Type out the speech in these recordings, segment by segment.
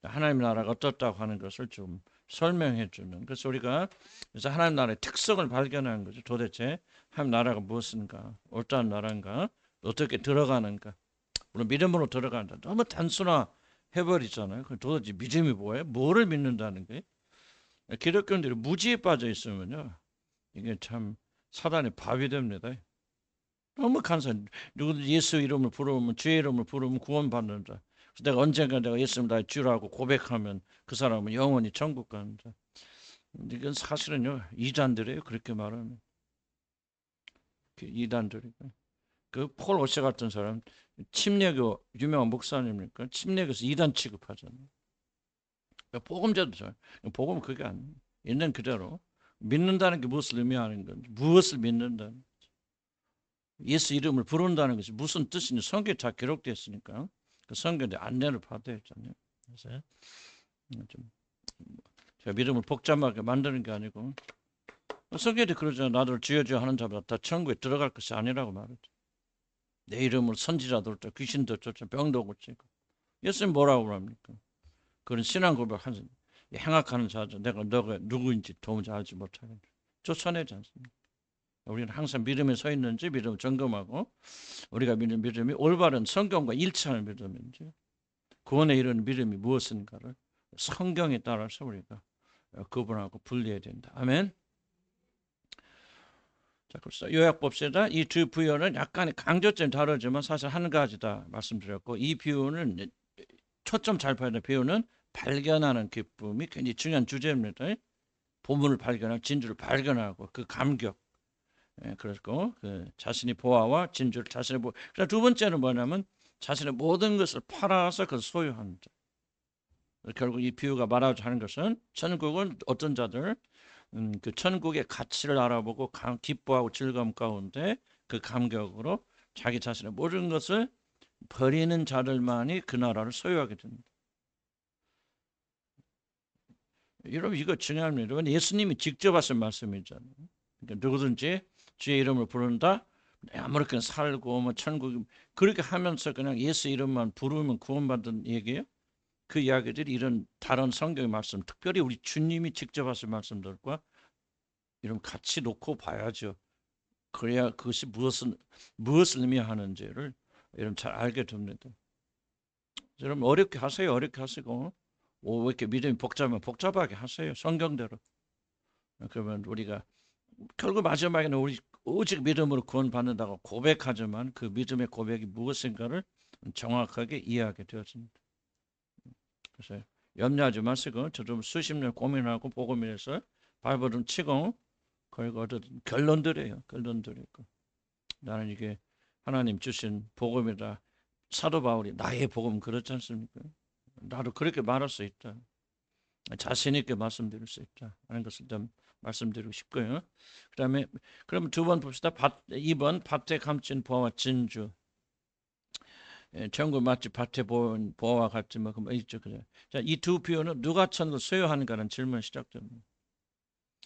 하나님 나라가 어떻다고 하는 것을 좀 설명해 주는. 그래서 우리가 그래서 하나님 나라의 특성을 발견하는 거죠. 도대체 하나님 나라가 무엇인가, 어떠한 나라인가, 어떻게 들어가는가. 물론 믿음으로 들어간다. 너무 단순화 해버리잖아요. 그 도대체 믿음이 뭐예요? 뭐를 믿는다는 게? 기독교인들이 무지에 빠져 있으면요, 이게 참 사단의 밥이 됩니다. 너무 간사해. 누구 예수 이름을 부르면, 주의 이름을 부르면 구원받는다. 그래서 내가 언젠가 내가 예수님 나의 주라고 고백하면 그 사람은 영원히 천국 간다. 이건 사실은요, 이단들이에요. 그렇게 말하면. 이단들이. 그 폴 오셔 같은 사람, 침례교 유명한 목사님이니까 침례교에서 이단 취급하잖아요. 복음자도 잘. 복음은 그게 아니에요. 있는 그대로. 믿는다는 게 무엇을 의미하는 건지, 무엇을 믿는다는 예수 이름을 부른다는 것이 무슨 뜻인지 성경에 다 기록되어 있으니까 그 성경의 안내를 받아야 했잖아요. 그래서 좀 제가 믿음을 복잡하게 만드는 게 아니고 성경에 그러잖아요. 나를 주여 주여 하는 자마다 다 천국에 들어갈 것이 아니라고 말했죠. 내 이름으로 선지자도 쫓아 귀신도 쫓아 병도 고치고. 예수님 뭐라고 합니까? 그런 신앙 고백 하는 행악하는 자죠. 내가 너가 누구인지 도무지 알지 못하겠네. 쫓아내지 않습니까? 우리는 항상 믿음에 서 있는지 믿음을 점검하고 우리가 믿는 믿음이 올바른 성경과 일치하는 믿음인지 구원에 이르는 믿음이 무엇인가를 성경에 따라서 우리가 구분하고 분리해야 된다. 아멘. 자, 그래서 요약 봅시다. 이 두 부여는 약간의 강조점이 다르지만 사실 한 가지다 말씀드렸고 이 비유는 초점 잘 봐야 돼. 비유는 발견하는 기쁨이 굉장히 중요한 주제입니다. 보물을 발견하고 진주를 발견하고 그 감격. 그렇고 그 자신이 보아와 진주를 자신의 보. 그래서 두 번째는 뭐냐면 자신의 모든 것을 팔아서 그것을 소유하는 자. 결국 이 비유가 말하자 하는 것은 천국은 어떤 자들 그 천국의 가치를 알아보고 기뻐하고 즐거움 가운데 그 감격으로 자기 자신의 모든 것을 버리는 자들만이 그 나라를 소유하게 됩니다. 여러분 이거 중요합니다. 여러분 예수님이 직접 하신 말씀이잖아요. 그러니까 누구든지 주의 이름을 부른다. 아무렇게나 살고 뭐 천국 그렇게 하면서 그냥 예수 이름만 부르면 구원받는 얘기예요. 그 이야기들이 이런 다른 성경의 말씀, 특별히 우리 주님이 직접 하신 말씀들과 이런 같이 놓고 봐야죠. 그래야 그것이 무엇을 의미하는지를 여러분 잘 알게 됩니다. 여러분 어렵게 하세요. 어렵게 하시고 왜 이렇게 믿음이 복잡하면 복잡하게 하세요. 성경대로. 그러면 우리가 결국 마지막에는 우리 오직 믿음으로 구원받는다고 고백하지만 그 믿음의 고백이 무엇인가를 정확하게 이해하게 되었습니다. 그래서 염려하지 마시고 저좀 수십 년 고민하고 복음에서 발버둥 치고 결국 얻은 결론들이에요. 결론들이고 나는 이게 하나님 주신 복음이다. 사도 바울이 나의 복음 그렇지 않습니까? 나도 그렇게 말할 수 있다. 자신 있게 말씀드릴 수 있다 하는 것을 좀 말씀드리고 싶고요. 그다음에 그러면 두 번 봅시다. 2번 밭에 감춘 보화와 진주. 천국 마치 밭에 보온 보화와 같이 뭐 있죠. 그래. 자, 이 두 비유는 누가 천국을 소유하는가는 질문 시작됩니다.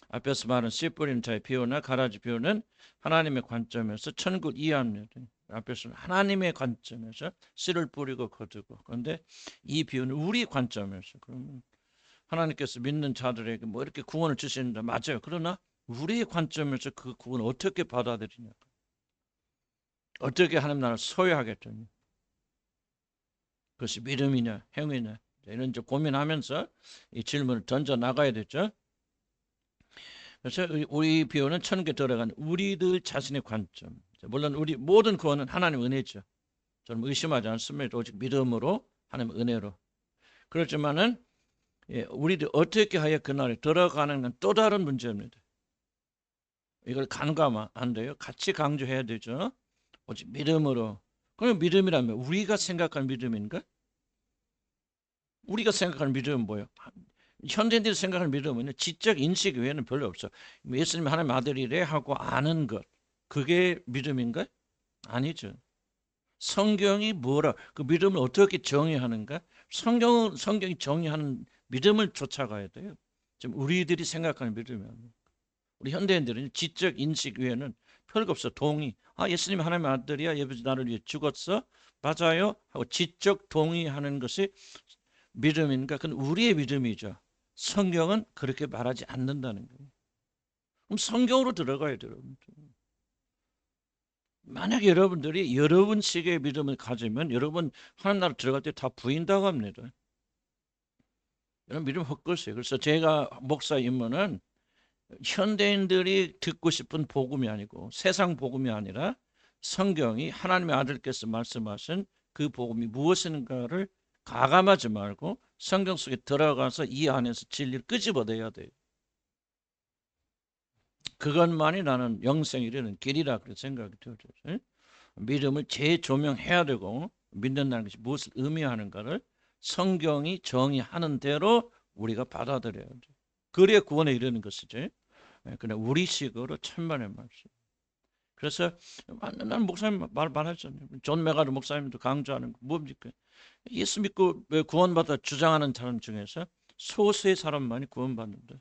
앞에서 말한 씨 뿌리는 자의 비유나 가라지 비유는 하나님의 관점에서 천국을 이해합니다. 앞에서는 하나님의 관점에서 씨를 뿌리고 거두고. 그런데 이 비유는 우리 관점에서 그러면 하나님께서 믿는 자들에게 뭐 이렇게 구원을 주시는데 맞아요. 그러나 우리의 관점에서 그 구원을 어떻게 받아들이냐. 어떻게 하나님 나라를 소유하겠다냐. 그것이 믿음이냐 행위냐. 이런 이제 고민하면서 이 질문을 던져 나가야 되죠. 그래서 우리 비유는 천국에 들어간 우리들 자신의 관점. 물론 우리 모든 구원은 하나님의 은혜죠. 저는 의심하지 않습니다. 오직 믿음으로 하나님의 은혜로. 그렇지만은 우리들 어떻게 하여 그날에 들어가는 건 또 다른 문제입니다. 이걸 간과하면 안 돼요. 같이 강조해야 되죠. 오직 믿음으로. 그럼 믿음이라면 우리가 생각하는 믿음인가? 우리가 생각하는 믿음은 뭐예요? 현대인들이 생각하는 믿음은 지적 인식 외에는 별로 없어. 예수님 하나님 아들이래 하고 아는 것. 그게 믿음인가? 아니죠. 성경이 뭐라 그 믿음을 어떻게 정의하는가? 성경이 정의하는 믿음을 쫓아가야 돼요. 지금 우리들이 생각하는 믿음이에요. 우리 현대인들은 지적 인식 외에는 별거 없어. 동의. 아, 예수님 하나님의 아들이야. 예수 나를 위해 죽었어. 맞아요. 하고 지적 동의하는 것이 믿음인가? 그건 우리의 믿음이죠. 성경은 그렇게 말하지 않는다는 거예요. 그럼 성경으로 들어가야 돼요. 만약 여러분들이 여러분식의 믿음을 가지면 여러분 하나님 나라 들어갈 때 다 부인다고 합니다. 여러분 믿음 헛것이에요. 그래서 제가 목사 임무는 현대인들이 듣고 싶은 복음이 아니고 세상 복음이 아니라 성경이 하나님의 아들께서 말씀하신 그 복음이 무엇인가를 가감하지 말고 성경 속에 들어가서 이 안에서 진리를 끄집어내야 돼요. 그것만이 나는 영생에 이르는 길이라 그렇게 생각이 들어요. 믿음을 재조명해야 되고 믿는다는 것이 무엇을 의미하는가를 성경이 정의하는 대로 우리가 받아들여야 돼요. 그래야 구원에 이르는 것이지. 그냥 우리식으로 천만의 말씀. 그래서 난 목사님 말하잖아요. 존 메가르 목사님도 강조하는 거 뭡니까? 예수 믿고 구원받아 주장하는 사람 중에서 소수의 사람만이 구원받는다.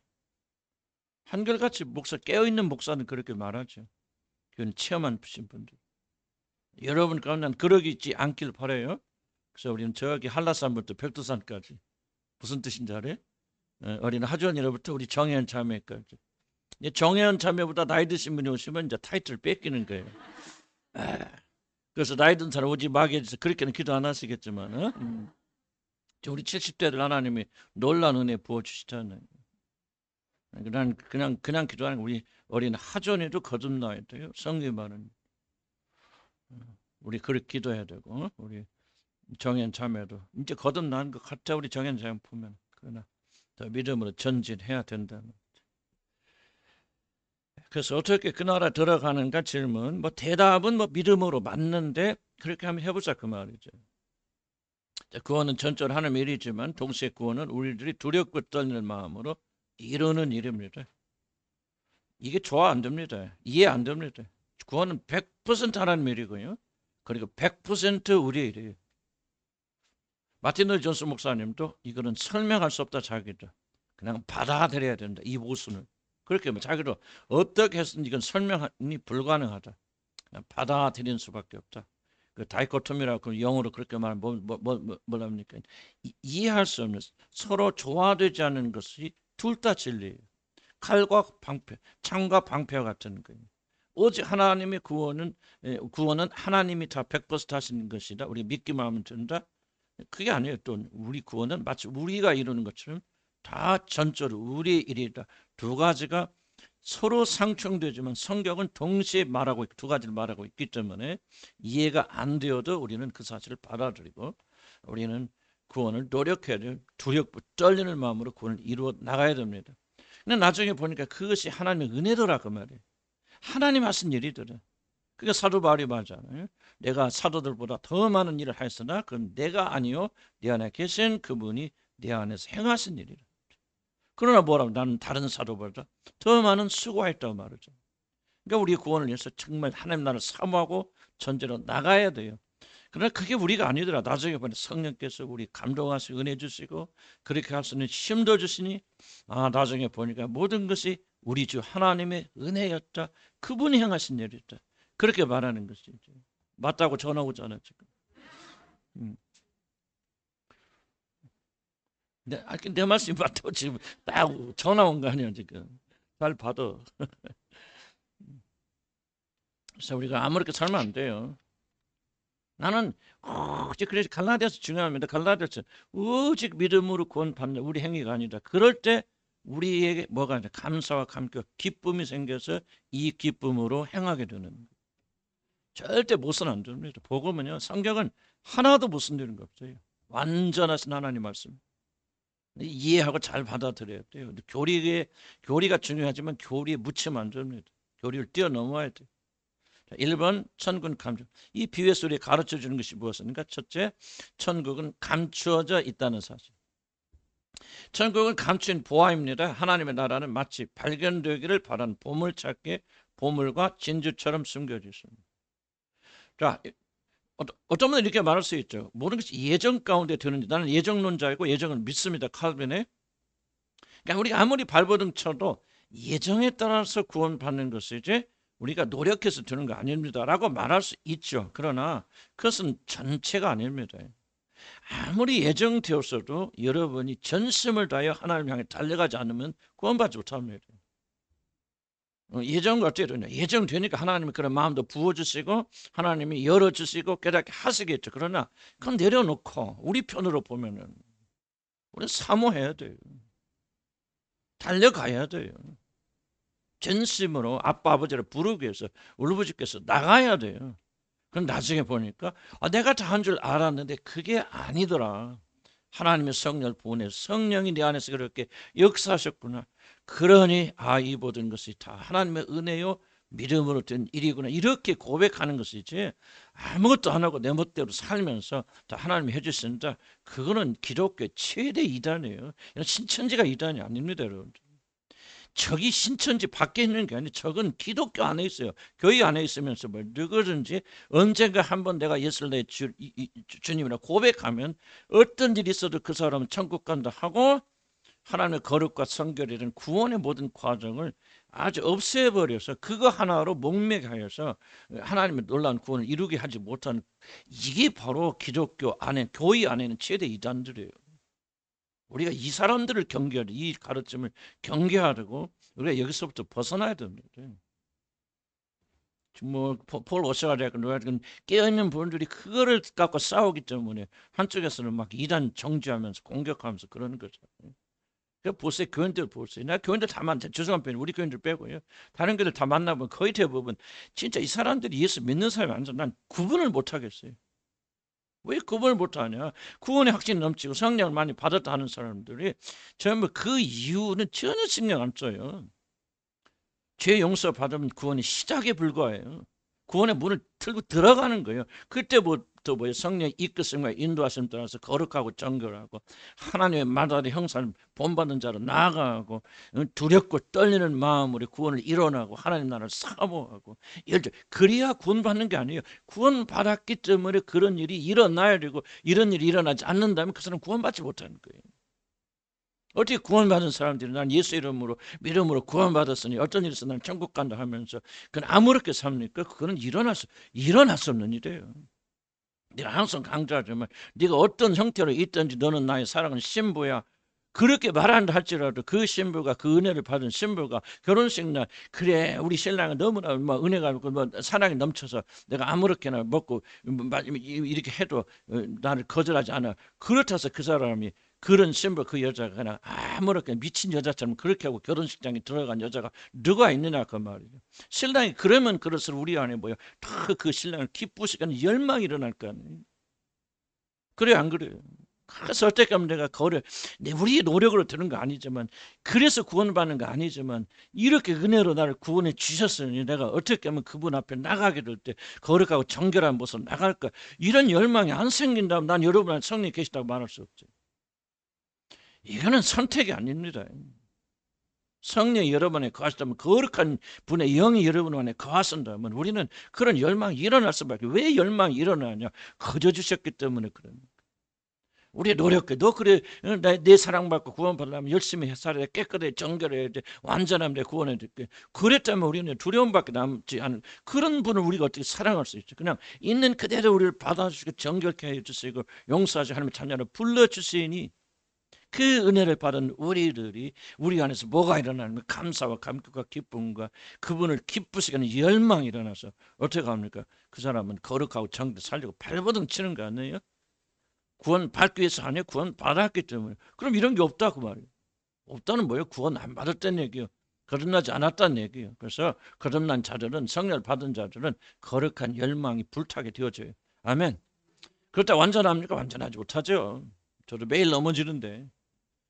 한결같이 목사 깨어있는 목사는 그렇게 말하죠. 그건 체험한 분들. 여러분 가운데 난 그러지 않길 바라요. 그래서 우리는 저기 한라산부터 백두산까지 무슨 뜻인지 알아요? 어린 하주원이로부터 우리 정혜연 자매까지. 정혜연 자매보다 나이 드신 분이 오시면 이제 타이틀을 뺏기는 거예요. 그래서 나이 든 사람 오지 마게 해서 그렇게는 기도 안 하시겠지만 우리 70대들 하나님이 놀라운 은혜 부어주시잖아요. 그냥 기도하는 거 우리 어린 하전에도 거듭나야 돼요. 성경만은 우리 그렇게 기도해야 되고 우리 정현 자매도 이제 거듭나는 것 같아. 우리 정현 자매 보면 그러나 더 믿음으로 전진해야 된다는. 그래서 어떻게 그 나라 들어가는가 질문. 뭐 대답은 뭐 믿음으로 맞는데 그렇게 한번 해보자 그 말이죠. 구원은 전적으로 하나님의 일이지만 동시에 구원은 우리들이 두렵고 떨리는 마음으로 이루는 일입니다. 이게 좋아 안 됩니다. 이해 안 됩니다. 구원은 100% 하나님의 일이고요. 그리고 100% 우리의 일이에요. 마틴 로이 존스 목사님도 이거는 설명할 수 없다 자기도. 그냥 받아들여야 된다. 이 모순을. 그렇게 자기도 어떻게 해서든 이건 설명이 불가능하다. 그냥 받아들이는 수밖에 없다. 그 다이코토미라고 영어로 그렇게 말하면 뭐랍니까? 이해할 수 없는 서로 조화되지 않는 것이 둘 다 진리예요. 칼과 방패, 창과 방패와 같은 거예요. 오직 하나님의 구원은 하나님이 다 100% 하시는 것이다. 우리 믿기만 하면 된다. 그게 아니에요. 또 우리 구원은 마치 우리가 이루는 것처럼 다 전적으로 우리의 일이다. 두 가지가 서로 상충되지만 성경은 동시에 말하고 두 가지를 말하고 있기 때문에 이해가 안 되어도 우리는 그 사실을 받아들이고 우리는 구원을 노력해야 돼요. 두렵고 떨리는 마음으로 구원을 이루어 나가야 됩니다. 근데 나중에 보니까 그것이 하나님의 은혜더라 그 말이에요. 하나님 하신 일이더라. 그게 사도 바울이 말하잖아요. 내가 사도들보다 더 많은 일을 하였으나 그건 내가 아니요 내 안에 계신 그분이 내 안에서 행하신 일이라. 그러나 뭐라고 나는 다른 사도보다 더 많은 수고했다고 말하죠. 그러니까 우리 구원을 위해서 정말 하나님 나라를 사모하고 전제로 나가야 돼요. 그러나 그게 우리가 아니더라. 나중에 보니 성령께서 우리 감동하시고 은혜 주시고 그렇게 할 수 있는 힘도 주시니 나중에 보니까 모든 것이 우리 주 하나님의 은혜였다. 그분이 행하신 일이었다. 그렇게 말하는 것이죠. 맞다고 전화 오잖아 지금. 내 말씀이 맞다고 지금 딱 전화 온 거 아니야 지금. 잘 받아. 그래서 우리가 아무렇게 살면 안 돼요. 나는 오직 그래서 갈라디아서 중요합니다. 갈라디아서 오직 믿음으로 구원받는 우리 행위가 아니다. 그럴 때 우리에게 뭐가 아니라 감사와 감격, 기쁨이 생겨서 이 기쁨으로 행하게 되는 거예요. 절대 못은 안 됩니다. 복음은요, 성경은 하나도 못쓴다는 거 없어요. 완전하신 하나님 말씀. 이해하고 잘 받아들여야 돼요. 교리가 중요하지만 교리에 묻히면 안 됩니다. 교리를 뛰어넘어야 돼요. 1번 천국은 감추. 이 비유의 소리에 가르쳐 주는 것이 무엇입니까? 첫째, 천국은 감추어져 있다는 사실. 천국은 감춘 보화입니다. 하나님의 나라는 마치 발견되기를 바란 보물찾기에 보물과 진주처럼 숨겨져 있습니다. 자, 어떤 분은 이렇게 말할 수 있죠. 모든 것이 예정 가운데 드는지. 나는 예정론자이고 예정을 믿습니다. 칼빈에. 그러니까 우리가 아무리 발버둥 쳐도 예정에 따라서 구원받는 것이지 우리가 노력해서 되는 거 아닙니다 라고 말할 수 있죠. 그러나 그것은 전체가 아닙니다. 아무리 예정되었어도 여러분이 전심을 다하여 하나님 향해 달려가지 않으면 구원받지 못합니다. 예정과 어떻게 되냐? 예정되니까 하나님이 그런 마음도 부어주시고 하나님이 열어주시고 깨닫게 하시겠죠. 그러나 그건 내려놓고 우리 편으로 보면은 우리는 사모해야 돼요. 달려가야 돼요. 전심으로 아빠 아버지를 부르기 위해서 울부짖게서 나가야 돼요. 그럼 나중에 보니까 내가 다 한 줄 알았는데 그게 아니더라. 하나님의 성령을 보내서 성령이 내 안에서 그렇게 역사하셨구나. 그러니 이 모든 것이 다 하나님의 은혜요 믿음으로 된 일이구나. 이렇게 고백하는 것이지 아무것도 안 하고 내 멋대로 살면서 다 하나님이 해주신다. 그거는 기독교의 최대 이단이에요. 신천지가 이단이 아닙니다, 여러분. 적이 신천지 밖에 있는 게 아니에요. 적은 기독교 안에 있어요. 교회 안에 있으면서 누구든지 언젠가 한번 내가 예수를 내 주님이라 고백하면 어떤 일이 있어도 그 사람은 천국 간다 하고 하나님의 거룩과 성결이라는 구원의 모든 과정을 아주 없애버려서 그거 하나로 목매하여서 하나님의 놀라운 구원을 이루게 하지 못하는, 이게 바로 기독교 안에, 교회 안에는 최대 이단들이에요. 우리가 이 사람들을 경계하고 이 가르침을 경계하려고 우리가 여기서부터 벗어나야 됩니다. 폴 오셔가지고 깨어있는 분들이 그거를 갖고 싸우기 때문에 한쪽에서는 막 이단 정죄하면서 공격하면서 그러는 거죠. 보세요, 교인들 보세요. 나 교인들 다 만나, 죄송한 편이 우리 교인들 빼고요. 다른 교인들 다 만나보면 거의 대부분 진짜 이 사람들이 예수 믿는 사람이 아니라 난 구분을 못 하겠어요. 왜 구분을 못하냐? 구원의 확신이 넘치고 성령을 많이 받았다 하는 사람들이 전부 그 이유는 전혀 신경 안 써요. 죄 용서 받으면 구원이 시작에 불과해요. 구원의 문을 틀고 들어가는 거예요. 그때부터 성령의 이끄심과 인도하심 따라서 거룩하고 정결하고 하나님의 마다의 형상을 본받는 자로 나아가고 두렵고 떨리는 마음으로 구원을 일어나고 하나님 나라를 사모하고, 그래야 구원받는 게 아니에요. 구원받았기 때문에 그런 일이 일어나야 되고 이런 일이 일어나지 않는다면 그 사람은 구원받지 못하는 거예요. 어떻게 구원받은 사람들이 난 예수 이름으로 믿음으로 구원받았으니 어떤 일에서 나는 천국 간다 하면서 그건 아무렇게 삽니까? 그거는 일어날 수 없는 일이에요. 내가 항상 강조하지만 네가 어떤 형태로 있든지 너는 나의 사랑하는 신부야. 그렇게 말한다 할지라도 그 신부가, 그 은혜를 받은 신부가 결혼식 날 그래 우리 신랑은 너무나 은혜가 사랑이 넘쳐서 내가 아무렇게나 먹고 이렇게 해도 나를 거절하지 않아. 그렇다서 그 사람이, 그런 신부, 그 여자가 그냥 아무렇게 미친 여자처럼 그렇게 하고 결혼식장에 들어간 여자가 누가 있느냐 그 말이에요. 신랑이 그러면 그럴수록 우리 안에 그 신랑을 기쁘시고 열망이 일어날 거 아니에요. 그래 안 그래요? 그래서 어떻게하면 내가 우리 노력으로 되는 거 아니지만, 그래서 구원받는 거 아니지만 이렇게 은혜로 나를 구원해 주셨으니 내가 어떻게 하면 그분 앞에 나가게 될 때 거룩하고 정결한 모습 나갈까, 이런 열망이 안 생긴다면 난 여러분한테 성령 계시다고 말할 수 없죠. 이거는 선택이 아닙니다. 성령이 여러분 안에 거하신다면, 거룩한 분의 영이 여러분 안에 거하신다면 우리는 그런 열망이 일어날 수밖에. 왜 열망이 일어나냐? 거저 주셨기 때문에 그럽니다. 우리 노력해. 너 그래 내 사랑받고 구원받으려면 열심히 살아야 돼. 깨끗해, 정결해야 돼, 완전하면 내 구원해 줄게. 그랬다면 우리는 두려움밖에 남지 않은 그런 분을 우리가 어떻게 사랑할 수 있죠? 그냥 있는 그대로 우리를 받아주시고 정결케 해주시고 용서하시고 하나님의 자녀를 불러주시니 그 은혜를 받은 우리들이 우리 안에서 뭐가 일어나는 감사와 감격과 기쁨과 그분을 기쁘시게 하는 열망이 일어나서 어떻게 합니까? 그 사람은 거룩하고 정결 살려고 발버둥 치는 거 아니에요? 구원 받기 위해서 아니에요? 구원 받았기 때문에. 그럼 이런 게 없다 그 말이에요. 없다는 뭐예요? 구원 안 받았다는 얘기예요. 거듭나지 않았다는 얘기예요. 그래서 거듭난 자들은, 성령을 받은 자들은 거룩한 열망이 불타게 되어져요. 아멘. 그렇다 완전합니까? 완전하지 못하죠. 저도 매일 넘어지는데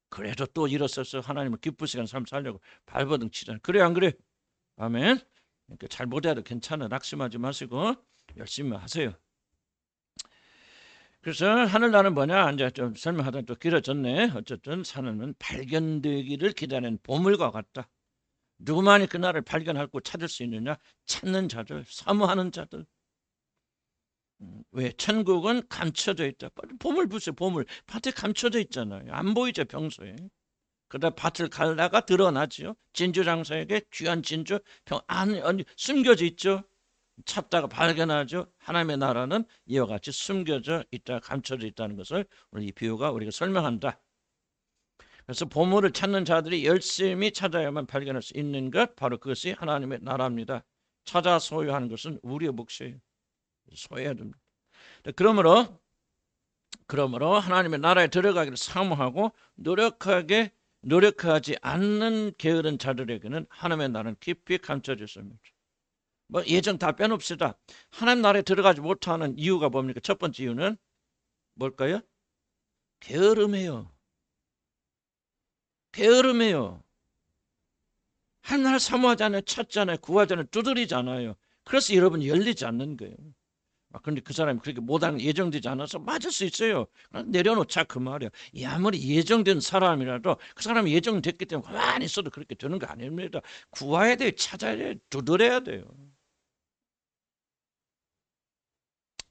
그래도 또 일어서서 하나님을 기쁘시게 하는 삶 살려고 발버둥 치잖아요. 그래 안 그래? 아멘. 그러니까 잘 못해도 괜찮아. 낙심하지 마시고 열심히 하세요. 그래서 하늘나라는 뭐냐? 이제 좀 설명하다 또 길어졌네. 어쨌든 하늘은 발견되기를 기다리는 보물과 같다. 누구만이 그 나라를 발견하고 찾을 수 있느냐? 찾는 자들, 사모하는 자들. 왜? 천국은 감춰져 있다. 보물 보세요. 보물. 밭에 감춰져 있잖아요. 안 보이죠, 평소에. 그러다 밭을 갈다가 드러나죠. 진주 장사에게 귀한 진주 안에 숨겨져 있죠. 찾다가 발견하죠. 하나님의 나라는 이와 같이 숨겨져 있다, 감춰져 있다는 것을 오늘 이 비유가 우리가 설명한다. 그래서 보물을 찾는 자들이 열심히 찾아야만 발견할 수 있는 것, 바로 그것이 하나님의 나라입니다. 찾아 소유하는 것은 우리의 몫이에요. 소유해야 됩니다. 그러므로 하나님의 나라에 들어가기를 사모하고 노력하지 않는 게으른 자들에게는 하나님의 나라는 깊이 감춰져 있습니다. 뭐 예정 다 빼놓읍시다. 하나님 나라에 들어가지 못하는 이유가 뭡니까? 첫 번째 이유는 뭘까요? 게으름이에요. 게으름이에요. 하나님 나라를 사모하지 않아요. 찾지 않아요. 구하지 않아요. 두드리지 않아요. 그래서 여러분 열리지 않는 거예요. 그런데 그 사람이 그렇게 못하는 예정되지 않아서 맞을 수 있어요. 내려놓자 그 말이야. 아무리 예정된 사람이라도 그 사람이 예정됐기 때문에 가만히 있어도 그렇게 되는 거 아닙니다. 구해야 돼요. 찾아야 돼요. 두드려야 돼요.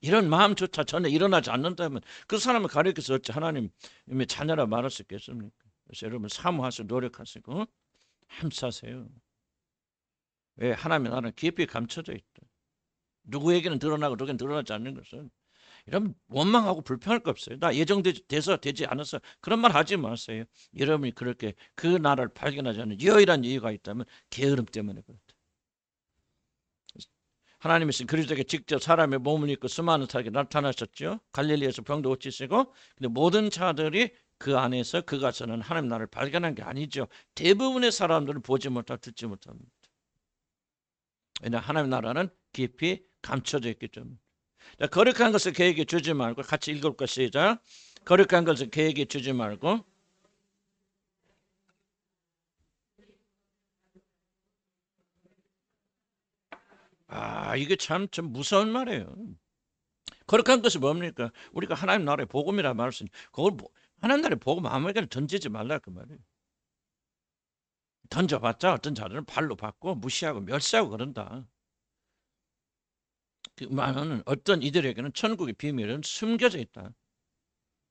이런 마음조차 전혀 일어나지 않는다면 그 사람을 가리켜서 어찌 하나님의 자녀라 말할 수 있겠습니까? 그래서 여러분 사모하시고 노력하시고 힘쓰세요. 왜? 하나님의 나라는 깊이 감춰져 있다. 누구에게는 드러나고 누구에게는 드러나지 않는 것은 이러면 원망하고 불평할 거 없어요. 나 예정돼서 되지 않았어. 그런 말 하지 마세요. 여러분이 그렇게 그 나라를 발견하지 않는 유일한 이유가 있다면 게으름 때문에 그렇다. 하나님이신 그리스도에게 직접 사람의 몸을 입고 수많은 사람에게 나타나셨죠. 갈릴리에서 병도 고치시고, 근데 모든 자들이 그 안에서 그가서는 하나님 나라를 발견한 게 아니죠. 대부분의 사람들은 보지 못하고 듣지 못합니다. 왜냐하면 하나님 나라는 깊이 감춰져 있기 때문에. 거룩한 것을 그에게 주지 말고, 같이 읽을까 시작. 거룩한 것을 그에게 주지 말고 이게 참 무서운 말이에요. 거룩한 것이 뭡니까? 우리가 하나님 나라의 복음이라 말할 수 있는 그걸 하나님 나라의 복음 아무에게나 던지지 말라 그 말이에요. 던져봤자 어떤 자들은 발로 받고 무시하고 멸시하고 그런다. 그 말은 어떤 이들에게는 천국의 비밀은 숨겨져 있다.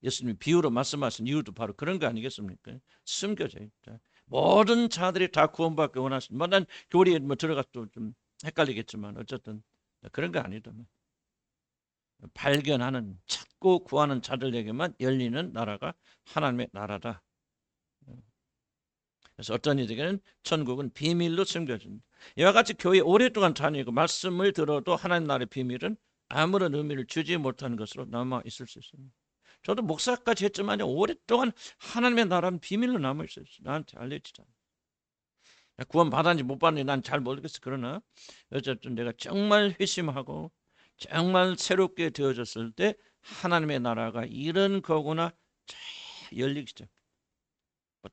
예수님이 비유로 말씀하신 이유도 바로 그런 거 아니겠습니까? 숨겨져 있다. 모든 자들이 다 구원받기 원하신, 난 교리에 들어가도 좀 헷갈리겠지만 어쨌든 그런 거 아니다. 발견하는, 찾고 구하는 자들에게만 열리는 나라가 하나님의 나라다. 그래서 어떤 이들에게는 천국은 비밀로 숨겨집니다. 이와 같이 교회 오랫동안 다니고 말씀을 들어도 하나님 나라의 비밀은 아무런 의미를 주지 못하는 것으로 남아 있을 수 있습니다. 저도 목사까지 했지만 오랫동안 하나님의 나라는 비밀로 남아 있어요. 나한테 알려지지 않아요. 구원 받았는지 못 받는지 난 잘 모르겠어. 그러나 어쨌든 내가 정말 회심하고 정말 새롭게 되어졌을 때 하나님의 나라가 이런 거구나 열리기 시작.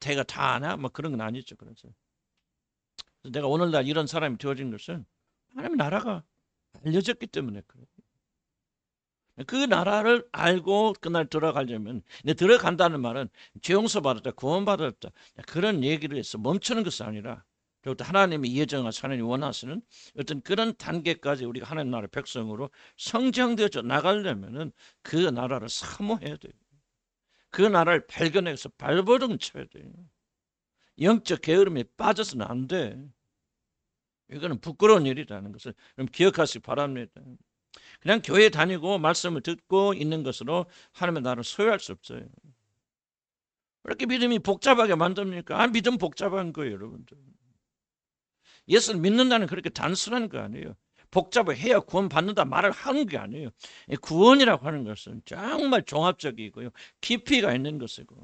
대가 다 아나? 그런 건 아니죠. 그래서 내가 오늘날 이런 사람이 되어진 것은 하나님의 나라가 알려졌기 때문에 그래요. 그 나라를 알고 그날 들어가려면, 들어간다는 말은 죄 용서 받았다, 구원 받았다 그런 얘기를 해서 멈추는 것이 아니라 또 하나님이 예정하신, 하나님이 원하시는 어떤 그런 단계까지 우리가 하나님 나라의 백성으로 성장되어 나가려면은 그 나라를 사모해야 돼요. 그 나라를 발견해서 발버둥 쳐야 돼요. 영적 게으름에 빠져서는 안 돼. 이거는 부끄러운 일이라는 것을 그럼 기억하시기 바랍니다. 그냥 교회 다니고 말씀을 듣고 있는 것으로 하나님의 나라를 소유할 수 없어요. 왜 이렇게 믿음이 복잡하게 만듭니까? 믿음 복잡한 거예요, 여러분들. 예수를 믿는다는 그렇게 단순한 거 아니에요. 복잡해야 구원 받는다 말을 하는 게 아니에요. 구원이라고 하는 것은 정말 종합적이고요, 깊이가 있는 것이고.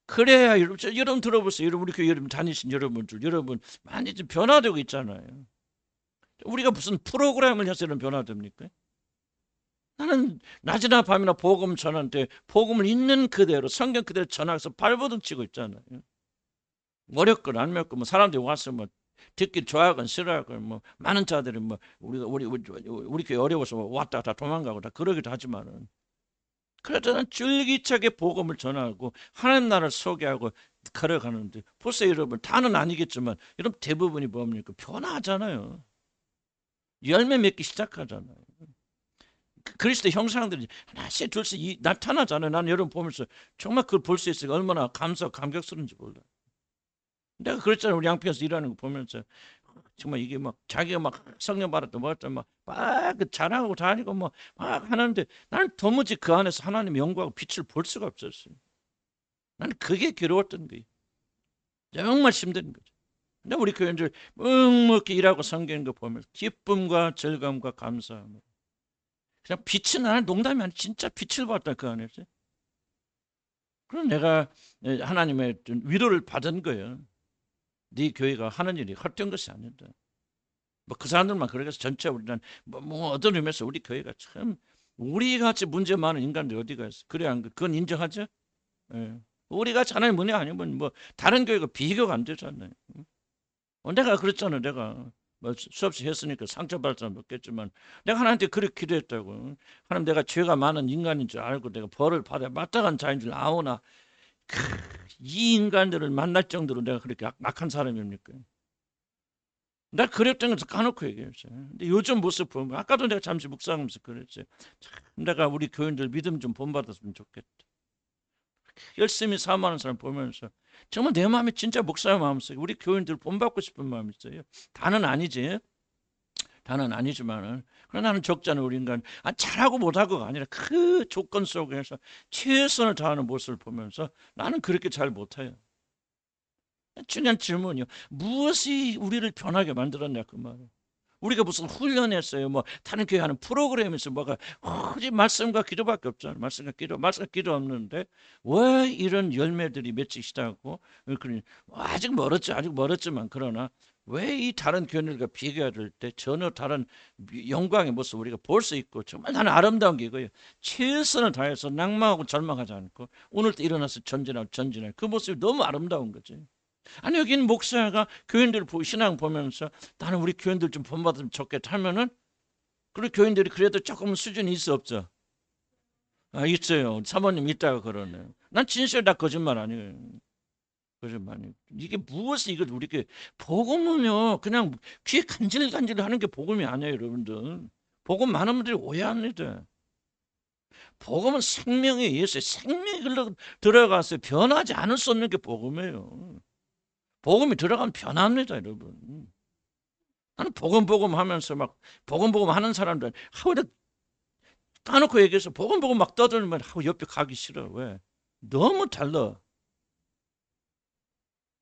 그래야 여러분 들어보세요. 우리 교회 여러분 다니신 여러분들, 여러분 많이 좀 변화되고 있잖아요. 우리가 무슨 프로그램을 해서 이런 변화됩니까? 나는 낮이나 밤이나 복음 전하는데 복음을 있는 그대로 성경 그대로 전하면서 발버둥 치고 있잖아요. 어렵건 안 맵건 사람들이 와서 듣기 좋아하건 싫어하건 많은 자들이 우리 교회 어려워서 왔다 갔다 도망가고 다 그러기도 하지만은, 그래도 난 줄기차게 복음을 전하고 하나님 나라를 소개하고 걸어가는데, 벌써 여러분 다는 아니겠지만 여러분 대부분이 뭡니까? 변화하잖아요. 열매 맺기 시작하잖아요. 그리스도 형상들이 하나씩 둘씩 나타나잖아요. 나는 여러분 보면서 정말 그걸 볼 수 있으니까 얼마나 감격스러운지 몰라요. 내가 그랬잖아요. 우리 양평에서 일하는 거 보면서 정말 이게 막 자기가 막 성령 받았다 뭐었다 막막 자랑하고 다니고 막 하는데 나는 도무지 그 안에서 하나님의 영광과 빛을 볼 수가 없었어요. 나는 그게 괴로웠던 거예요. 정말 힘든 거죠. 근데 우리 교인들 묵묵히 일하고 섬기는 거 보면 기쁨과 즐거움과 감사함. 그냥 빛이 나는 농담이 아니라 진짜 빛을 봤다 그 안에서. 그럼 내가 하나님의 위로를 받은 거예요. 네 교회가 하는 일이 헛된 것이 아니다. 뭐 그 사람들만 그래서 전체 우리는 뭐 어떤 의미에서 우리 교회가 참 우리 같이 문제 많은 인간들이 어디가 있어? 그래 안 그건 인정하죠? 예. 우리 같이 하나님 은혜 아니면 뭐 다른 교회가 비교가 안 되잖아요. 내가 그랬잖아. 내가 뭐 수없이 했으니까 상처받을 사람 없겠지만 내가 하나님한테 그렇게 기도했다고. 하나님 내가 죄가 많은 인간인 줄 알고 내가 벌을 받아 마땅한 자인 줄 아오나 이 인간들을 만날 정도로 내가 그렇게 악한 사람입니까? 나 그랬던 것을 까놓고 얘기했어요. 근데 요즘 모습 보면 아까도 내가 잠시 묵상하면서 그랬지. 참 내가 우리 교인들 믿음 좀 본받았으면 좋겠다. 열심히 사모하는 사람 보면서 정말 내 마음이 진짜 목사의 마음속에 우리 교인들 본받고 싶은 마음이 있어요. 다는 아니지. 다는 아니지만은 그러나 나는 적잖아 우리 인간. 잘하고 못하고가 아니라 그 조건 속에서 최선을 다하는 모습을 보면서 나는 그렇게 잘 못해요. 중요한 질문이요. 무엇이 우리를 변하게 만들었냐 그 말이에요. 우리가 무슨 훈련했어요. 뭐 다른 교회 하는 프로그램에서 뭐가 오직 말씀과 기도밖에 없잖아요. 말씀과 기도 없는데 왜 이런 열매들이 맺히기 시작하고 아직 멀었지 아직 멀었지만 그러나 왜 이 다른 교회들과 비교할 때 전혀 다른 영광의 모습 우리가 볼 수 있고 정말 나는 아름다운 게 이거예요. 최선을 다해서 낭망하고 절망하지 않고 오늘도 일어나서 전진할 그 모습이 너무 아름다운 거지. 아니 여기는 목사가 교인들 신앙 보면서 나는 우리 교인들 좀 본받으면 좋겠다 하면은 그리고 교인들이 그래도 조금 수준이 있어 없죠? 있어요. 사모님 있다가 그러네. 난 진실 다 거짓말 아니에요. 거짓말 아니에요. 이게 무엇이 이거 우리 복음은요 그냥 귀에 간질간질 하는 게 복음이 아니에요 여러분들. 복음 많은 분들이 오해합니다. 복음은 생명의 예수의 생명이 들어가서 변하지 않을 수 없는 게 복음이에요. 복음이 들어가면 변합니다, 여러분. 나는 복음 하면서 막 복음 하는 사람들 하루에 까놓고 얘기해서 복음 막 떠들면 하고 옆에 가기 싫어. 왜? 너무 달라.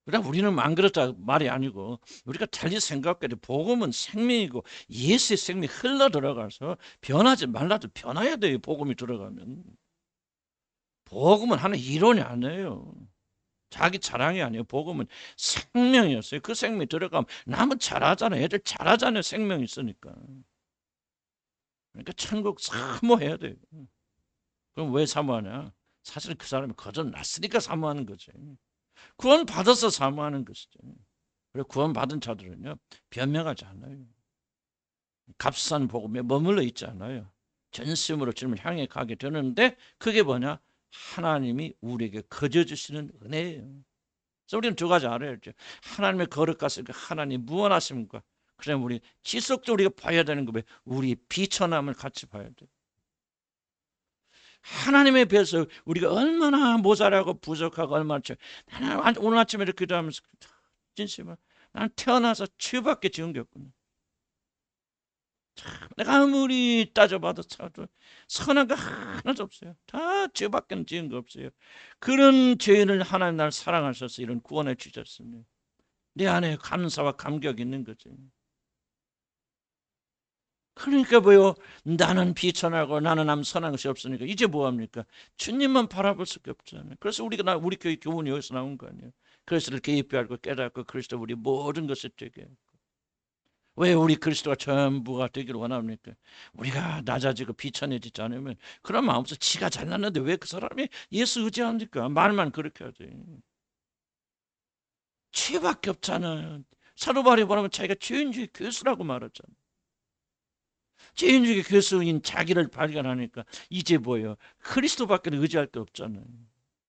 그러나 우리는 안 그렇다 말이 아니고 우리가 달리 생각해야 돼. 복음은 생명이고 예수의 생명이 흘러 들어가서 변하지 말라도 변해야 돼요. 복음이 들어가면. 복음은 하는 이론이 아니에요. 자기 자랑이 아니에요. 복음은 생명이었어요. 그 생명이 들어가면 남은 잘하잖아요. 애들 잘하잖아요. 생명이 있으니까. 그러니까 천국 사모해야 돼요. 그럼 왜 사모하냐? 사실은 그 사람이 거듭났으니까 사모하는 거지. 구원 받아서 사모하는 것이죠. 그리고 구원 받은 자들은요 변명하지 않아요. 값싼 복음에 머물러 있지 않아요. 전심으로 주님을 향해 가게 되는데 그게 뭐냐? 하나님이 우리에게 거저 주시는 은혜예요. 그래서 우리는 두 가지 알아야죠. 하나님의 거룩 같으니까 하나님 무한하십니까? 그럼 우리 지속적으로 우리가 봐야 되는 거 우리 비천함을 같이 봐야 돼요. 하나님에 비해서 우리가 얼마나 모자라고 부족하고 얼마나 나는 오늘 아침에 이렇게 기도하면서 진심으로 나는 태어나서 죄밖에 지은 게 없구나. 내가 아무리 따져봐도 선한 거 하나도 없어요. 다 죄밖에 지은 거 없어요. 그런 죄인을 하나님 날 사랑하셔서 이런 구원해 주셨습니다. 내 안에 감사와 감격이 있는 거지. 그러니까 뭐요? 나는 비천하고 나는 아무 선한 것이 없으니까 이제 뭐합니까? 주님만 바라볼 수밖에 없잖아요. 그래서 우리 교회 교훈이 여기서 나온 거 아니에요. 그리스도를 개입히 알고 깨닫고 그리스도 우리 모든 것을 되게 하고. 왜 우리 그리스도가 전부가 되기를 원합니까? 우리가 낮아지고 비천해지지 않으면 그런 마음에서 지가 잘났는데 왜 그 사람이 예수 의지합니까? 말만 그렇게 하지. 죄밖에 없잖아요. 사도 바울이 뭐라면 자기가 죄인주의 교수라고 말했잖아요. 죄인주의 교수인 자기를 발견하니까 이제 뭐예요? 그리스도밖에 의지할 게 없잖아요.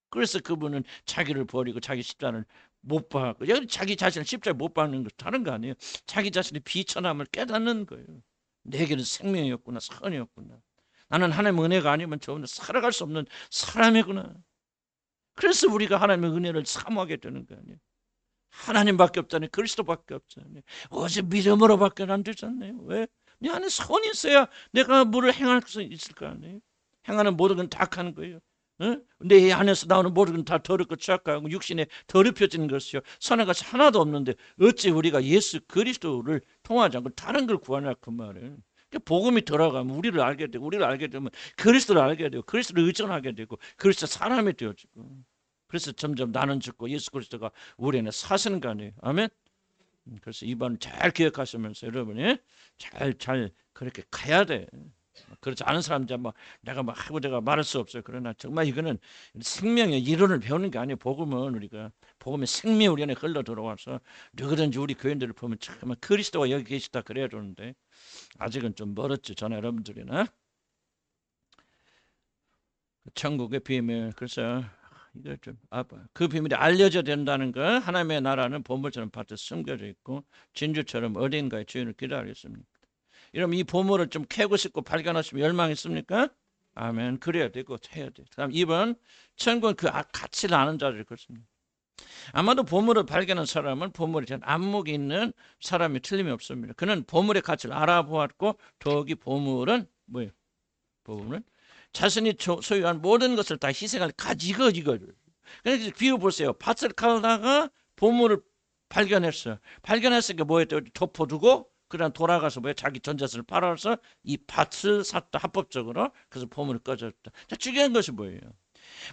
그래서 그분은 자기를 버리고 자기 십자가를 못 박고 여기 자기 자신을 십자가에 못 박는 거 다른 거 아니에요. 자기 자신의 비천함을 깨닫는 거예요. 내게는 생명이었구나 선이었구나. 나는 하나님의 은혜가 아니면 저 살아갈 수 없는 사람이구나. 그래서 우리가 하나님의 은혜를 사모하게 되는 거 아니에요. 하나님밖에 없잖아요. 그리스도밖에 없잖아요. 오직 믿음으로밖에 안 되잖아요. 왜? 내 안에 선이 있어야 내가 뭐를 행할 수 있을 거 아니에요. 행하는 모든 건 다 악한 거예요. 내 안에서 나오는 모든 건 다 더럽고 취약하고 육신에 더럽혀지는 것이요 선한 것이 하나도 없는데 어찌 우리가 예수 그리스도를 통하지 않고 다른 걸 구하냐 그 말은. 복음이 들어가면 우리를 알게 되고 우리를 알게 되면 그리스도를 알게 되고 그리스도를 의존하게 되고 그리스도 사람이 되어지고 그래서 점점 나는 죽고 예수 그리스도가 우리 안에 사시는 거 아니에요. 아멘. 그래서 이번 잘 기억하시면서 여러분이 잘 그렇게 가야 돼. 그렇지 않은 사람들 뭐 내가 막 하고 내가 말할 수 없어요. 그러나 정말 이거는 생명의 이론을 배우는 게 아니에요. 복음은 우리가 복음의 생명이 우리 안에 흘러 들어와서 누구든지 우리 교인들을 보면 참 그리스도가 여기 계시다 그래야 되는데 아직은 좀 멀었죠. 저나 여러분들이나 천국의 비밀. 그래서 이거 좀 그 비밀이 알려져야 된다는 거. 하나님의 나라는 보물처럼 밭에 숨겨져 있고 진주처럼 어딘가에 주인을 기다리고 있습니다. 여러분 이 보물을 좀 캐고 싶고 발견하시면 열망있습니까? 아멘. 그래야 되고 해야 돼. 다음 2번 천국은 그 가치를 아는 자를 그렇습니다. 아마도 보물을 발견한 사람은 보물이 전 안목이 있는 사람이 틀림이 없습니다. 그는 보물의 가치를 알아보았고 더욱이 보물은 뭐예요? 보물은 자신이 소유한 모든 것을 다 희생할 가지고 이거를. 그래서 비유 보세요. 밭을 갈다가 보물을 발견했어요. 발견했으니까 뭐였죠? 덮어두고 그다음 돌아가서 뭐야 자기 전 재산을 팔아서 이 밭을 샀다 합법적으로. 그래서 보물을 꺼졌다. 자, 중요한 것이 뭐예요?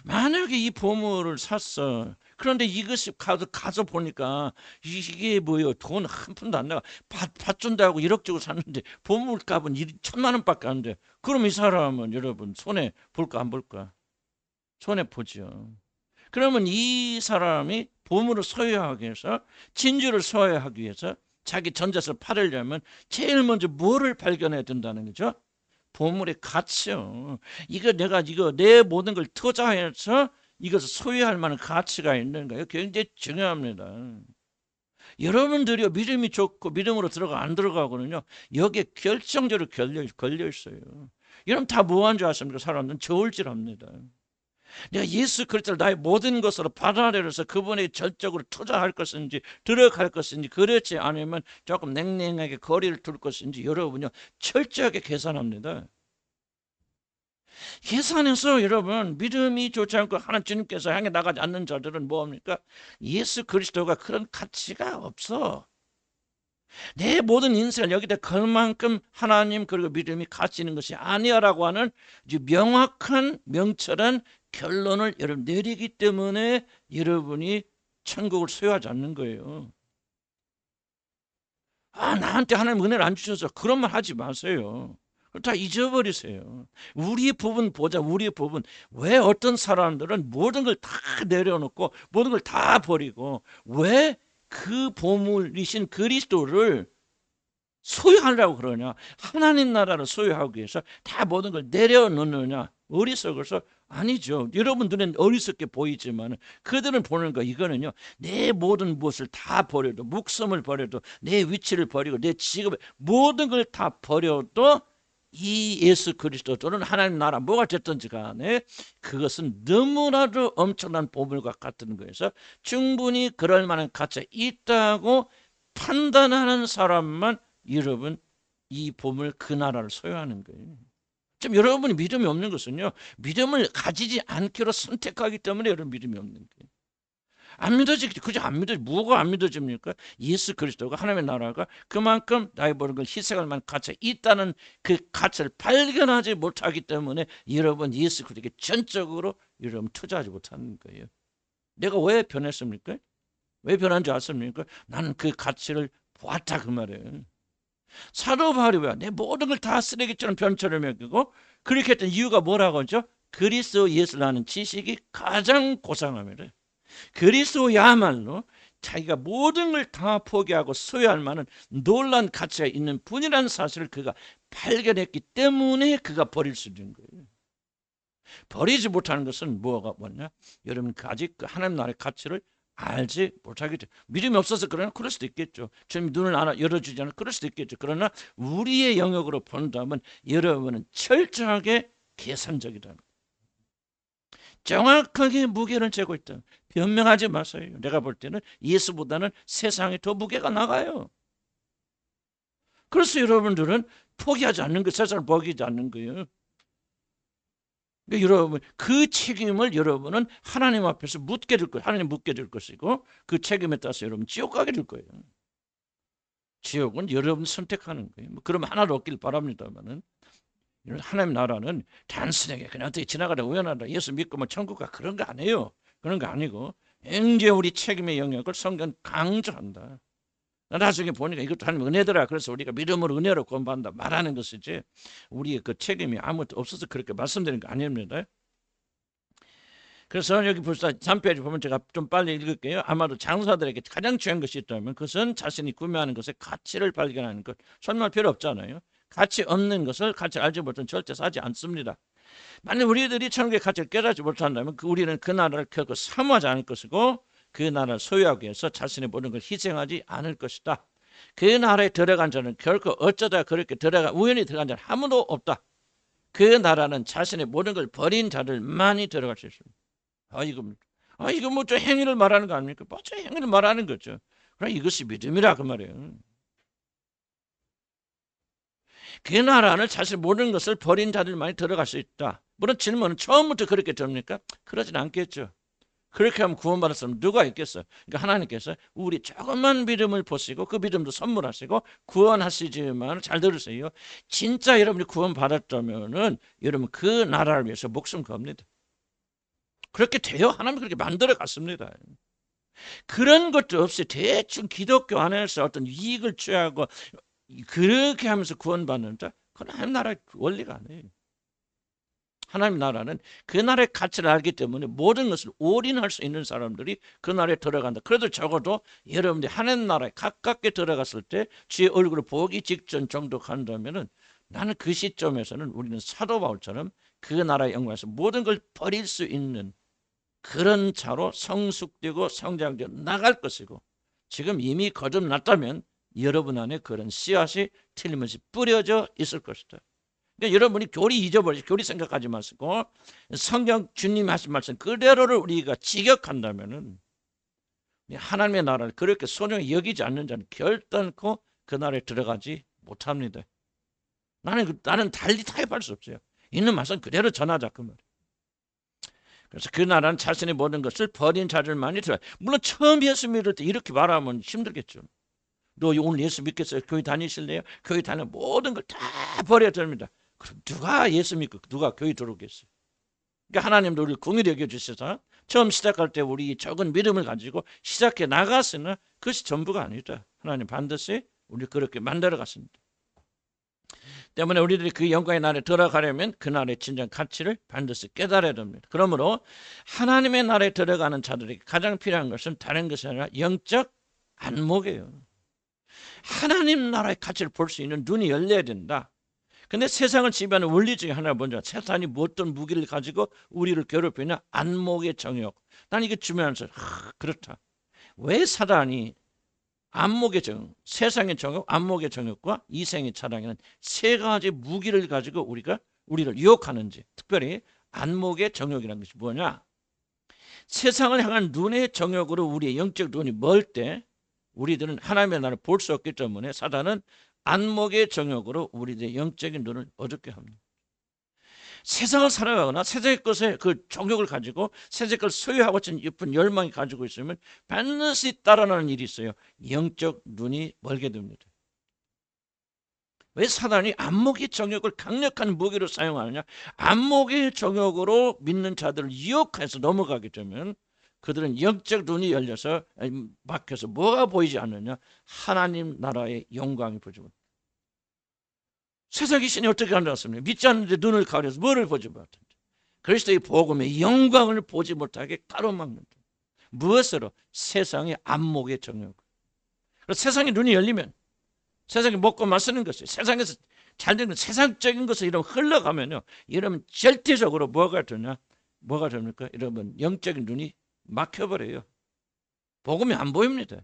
만약에 이 보물을 샀어. 그런데 이것이 가서 보니까 이게 뭐예요? 돈 한 푼도 안 나가. 밭 준다고 1억 주고 샀는데 보물값은 1,000만 원밖에 안 돼. 그럼 이 사람은 여러분 손해 볼까 안 볼까? 손해 보죠. 그러면 이 사람이 보물을 소유하기 위해서 진주를 소유하기 위해서 자기 전재산을 팔으려면 제일 먼저 뭐를 발견해야 된다는 거죠? 보물의 가치요. 이거 내 모든 걸 투자해서 이것을 소유할 만한 가치가 있는 거예요. 굉장히 중요합니다. 여러분들이 믿음이 좋고 믿음으로 들어가 안 들어가고는요. 여기에 결정적으로 걸려 있어요. 여러분 다 뭐한 줄 아십니까? 사람들은 저울질합니다. 내가 예수 그리스도를 나의 모든 것으로 받아들여서 그분의 전적으로 투자할 것인지 들어갈 것인지 그렇지 않으면 조금 냉랭하게 거리를 둘 것인지 여러분요 철저하게 계산합니다. 계산해서 여러분 믿음이 좋지 않고 하나님께서 향해 나가지 않는 자들은 뭐합니까? 예수 그리스도가 그런 가치가 없어. 내 모든 인생을 여기다 걸 만큼 하나님 그리고 믿음이 가치 있는 것이 아니야라고 하는 명확한 명철한 결론을 여러분 내리기 때문에 여러분이 천국을 소유하지 않는 거예요. 나한테 하나님 은혜를 안 주셔서 그런 말 하지 마세요. 다 잊어버리세요. 우리의 부분 보자. 우리의 부분. 왜 어떤 사람들은 모든 걸 다 내려놓고 모든 걸 다 버리고 왜 그 보물이신 그리스도를 소유하려고 그러냐? 하나님 나라를 소유하기 위해서 다 모든 걸 내려놓느냐? 어리석어서 아니죠. 여러분 눈엔 어리석게 보이지만 그들은 보는 거 이거는요. 내 모든 무엇을 다 버려도 목숨을 버려도 내 위치를 버리고 내 직업을 모든 걸 다 버려도 이 예수 그리스도 또는 하나님 나라 뭐가 됐든지 간에 그것은 너무나도 엄청난 보물과 같은 거에서 충분히 그럴 만한 가치가 있다고 판단하는 사람만 여러분 이 보물 그 나라를 소유하는 거예요. 지금 여러분이 믿음이 없는 것은요. 믿음을 가지지 않기로 선택하기 때문에 여러분 믿음이 없는 거예요. 안 믿어지겠죠. 그저 안 믿어지. 뭐가 안 믿어집니까? 예수 그리스도가 하나님의 나라가 그만큼 나의 모든 걸 희생할 만한 가치가 있다는 그 가치를 발견하지 못하기 때문에 여러분 예수 그리스도에게 전적으로 여러분 투자하지 못하는 거예요. 내가 왜 변했습니까? 왜 변한 줄 아십니까? 나는 그 가치를 보았다 그 말이에요. 사도 바울이 왜 내 모든 걸 다 쓰레기처럼 변처럼 여기고 그렇게 했던 이유가 뭐라고 하죠? 그리스도 예수라는 지식이 가장 고상합니다. 그리스도야말로 자기가 모든 걸 다 포기하고 소유할 만한 놀라운 가치가 있는 분이라는 사실을 그가 발견했기 때문에 그가 버릴 수 있는 거예요. 버리지 못하는 것은 뭐냐? 여러분 아직 그 하나님 나라의 가치를 알지 못하겠죠. 믿음이 없어서 그럴 수도 있겠죠. 주님 눈을 열어주지 않아 그럴 수도 있겠죠. 그러나 우리의 영역으로 본다면 여러분은 철저하게 계산적이다. 정확하게 무게를 재고 있다. 변명하지 마세요. 내가 볼 때는 예수보다는 세상에 더 무게가 나가요. 그래서 여러분들은 포기하지 않는 거, 세상을 포기하지 않는 거예요. 그러니까 여러분, 그 책임을 여러분은 하나님 앞에서 묻게 될 거예요. 하나님 묻게 될 것이고, 그 책임에 따라서 여러분 지옥 가게 될 거예요. 지옥은 여러분 선택하는 거예요. 그러면 하나도 없길 바랍니다만은, 하나님 나라는 단순하게 그냥 어떻게 지나가다 우연하다 예수 믿고 뭐 천국 가 그런 거 아니에요. 그런 거 아니고 굉장히 우리 책임의 영역을 성경 강조한다. 나중에 보니까 이것도 하나님 은혜더라. 그래서 우리가 믿음으로 은혜로 구원받는다 말하는 것이지 우리의 그 책임이 아무것도 없어서 그렇게 말씀드리는 거 아닙니다. 그래서 여기 벌써 3페이지 보면 제가 좀 빨리 읽을게요. 아마도 장사들에게 가장 중요한 것이 있다면 그것은 자신이 구매하는 것의 가치를 발견하는 것. 설명할 필요 없잖아요. 가치 없는 것을 가치 알지 못하면 절대 사지 않습니다. 만약 우리들이 천국의 가치를 깨닫지 못한다면 우리는 그 나라를 결코 사모하지 않을 것이고 그 나라를 소유하기 위해서 자신의 모든 걸 희생하지 않을 것이다. 그 나라에 들어간 자는 결코 어쩌다 그렇게 우연히 들어간 자는 아무도 없다. 그 나라는 자신의 모든 걸 버린 자들만이 들어갈 수 있습니다. 이거 뭐 저 행위를 말하는 거 아닙니까? 저 행위를 말하는 거죠. 그럼 이것이 믿음이라 그 말이에요. 그 나라는 사실 모든 것을 버린 자들만이 들어갈 수 있다. 물론 질문은 처음부터 그렇게 됩니까? 그러진 않겠죠. 그렇게 하면 구원받을 사람 누가 있겠어요? 그러니까 하나님께서 우리 조금만 믿음을 보시고 그 믿음도 선물하시고 구원하시지만 잘 들으세요. 진짜 여러분이 구원받았다면은 여러분 그 나라를 위해서 목숨 겁니다. 그렇게 돼요. 하나님 그렇게 만들어 갔습니다. 그런 것도 없이 대충 기독교 안에서 어떤 이익을 취하고 그렇게 하면서 구원받는다? 그건 하나님 나라의 원리가 아니에요. 하나님 나라는 그 나라의 가치를 알기 때문에 모든 것을 올인할 수 있는 사람들이 그 나라에 들어간다. 그래도 적어도 여러분들이 하나님 나라에 가깝게 들어갔을 때 주의 얼굴을 보기 직전 정도 간다면은 나는 그 시점에서는 우리는 사도 바울처럼 그 나라의 영광에서 모든 걸 버릴 수 있는 그런 자로 성숙되고 성장되어 나갈 것이고 지금 이미 거듭났다면 여러분 안에 그런 씨앗이 틀림없이 뿌려져 있을 것이다. 그러니까 여러분이 교리 잊어버리지 교리 생각하지 마시고 성경 주님이 하신 말씀 그대로를 우리가 직역한다면은 하나님의 나라를 그렇게 소중히 여기지 않는 자는 결단코 그 나라에 들어가지 못합니다. 나는 달리 타협할 수 없어요. 있는 말씀 그대로 전하자 그 말. 그래서 그 나라는 자신의 모든 것을 버린 자들만이 들어가. 물론 처음 예수 믿을 때 이렇게 말하면 힘들겠죠. 너 오늘 예수 믿겠어요? 교회 다니실래요? 교회 다니면 모든 걸 다 버려야 됩니다. 그럼 누가 예수 믿고 누가 교회 들어오겠어요? 그러니까 하나님도 우리를 긍휼히 여겨주셔서 처음 시작할 때 우리 적은 믿음을 가지고 시작해 나갔으나 그것이 전부가 아니다. 하나님 반드시 우리를 그렇게 만들어 갔습니다. 때문에 우리들이 그 영광의 나라에 들어가려면 그 나라의 진정 가치를 반드시 깨달아야 됩니다. 그러므로 하나님의 나라에 들어가는 자들에게 가장 필요한 것은 다른 것이 아니라 영적 안목이에요. 하나님 나라의 가치를 볼 수 있는 눈이 열려야 된다. 근데 세상을 지배하는 원리 중에 하나가 뭔지 세상이 어떤 무기를 가지고 우리를 괴롭히냐? 안목의 정욕. 난 이게 중요해서 그렇다. 왜 사단이 안목의 정욕, 세상의 정욕, 안목의 정욕과 이생의 차량에는 세 가지 무기를 가지고 우리를 유혹하는지 특별히 안목의 정욕이라는 것이 뭐냐? 세상을 향한 눈의 정욕으로 우리의 영적 눈이 멀 때 우리들은 하나님의 나라를 볼 수 없기 때문에 사단은 안목의 정욕으로 우리들의 영적인 눈을 어둡게 합니다. 세상을 살아가거나 세상의 것에 그 정욕을 가지고 세상의 것을 소유하고 싶은 열망이 가지고 있으면 반드시 따라나는 일이 있어요. 영적 눈이 멀게 됩니다. 왜 사단이 안목의 정욕을 강력한 무기로 사용하느냐? 안목의 정욕으로 믿는 자들을 유혹해서 넘어가게 되면 그들은 영적 눈이 열려서 막혀서 뭐가 보이지 않느냐? 하나님 나라의 영광이 보이지 못합니다. 세상 귀신이 어떻게 한다습니까? 믿지 않는데 눈을 가려서 뭐를 보지 못한다. 그리스도의 복음의 영광을 보지 못하게 가로막는다. 무엇으로? 세상의 안목의 정욕. 그래서 세상의 눈이 열리면 세상에 먹고 마시는 것이 세상에서 잘 되는 세상적인 것을 이러면 흘러가면요. 이러면 절대적으로 뭐가 되냐? 뭐가 됩니까? 여러분 영적인 눈이 막혀버려요. 복음이 안 보입니다.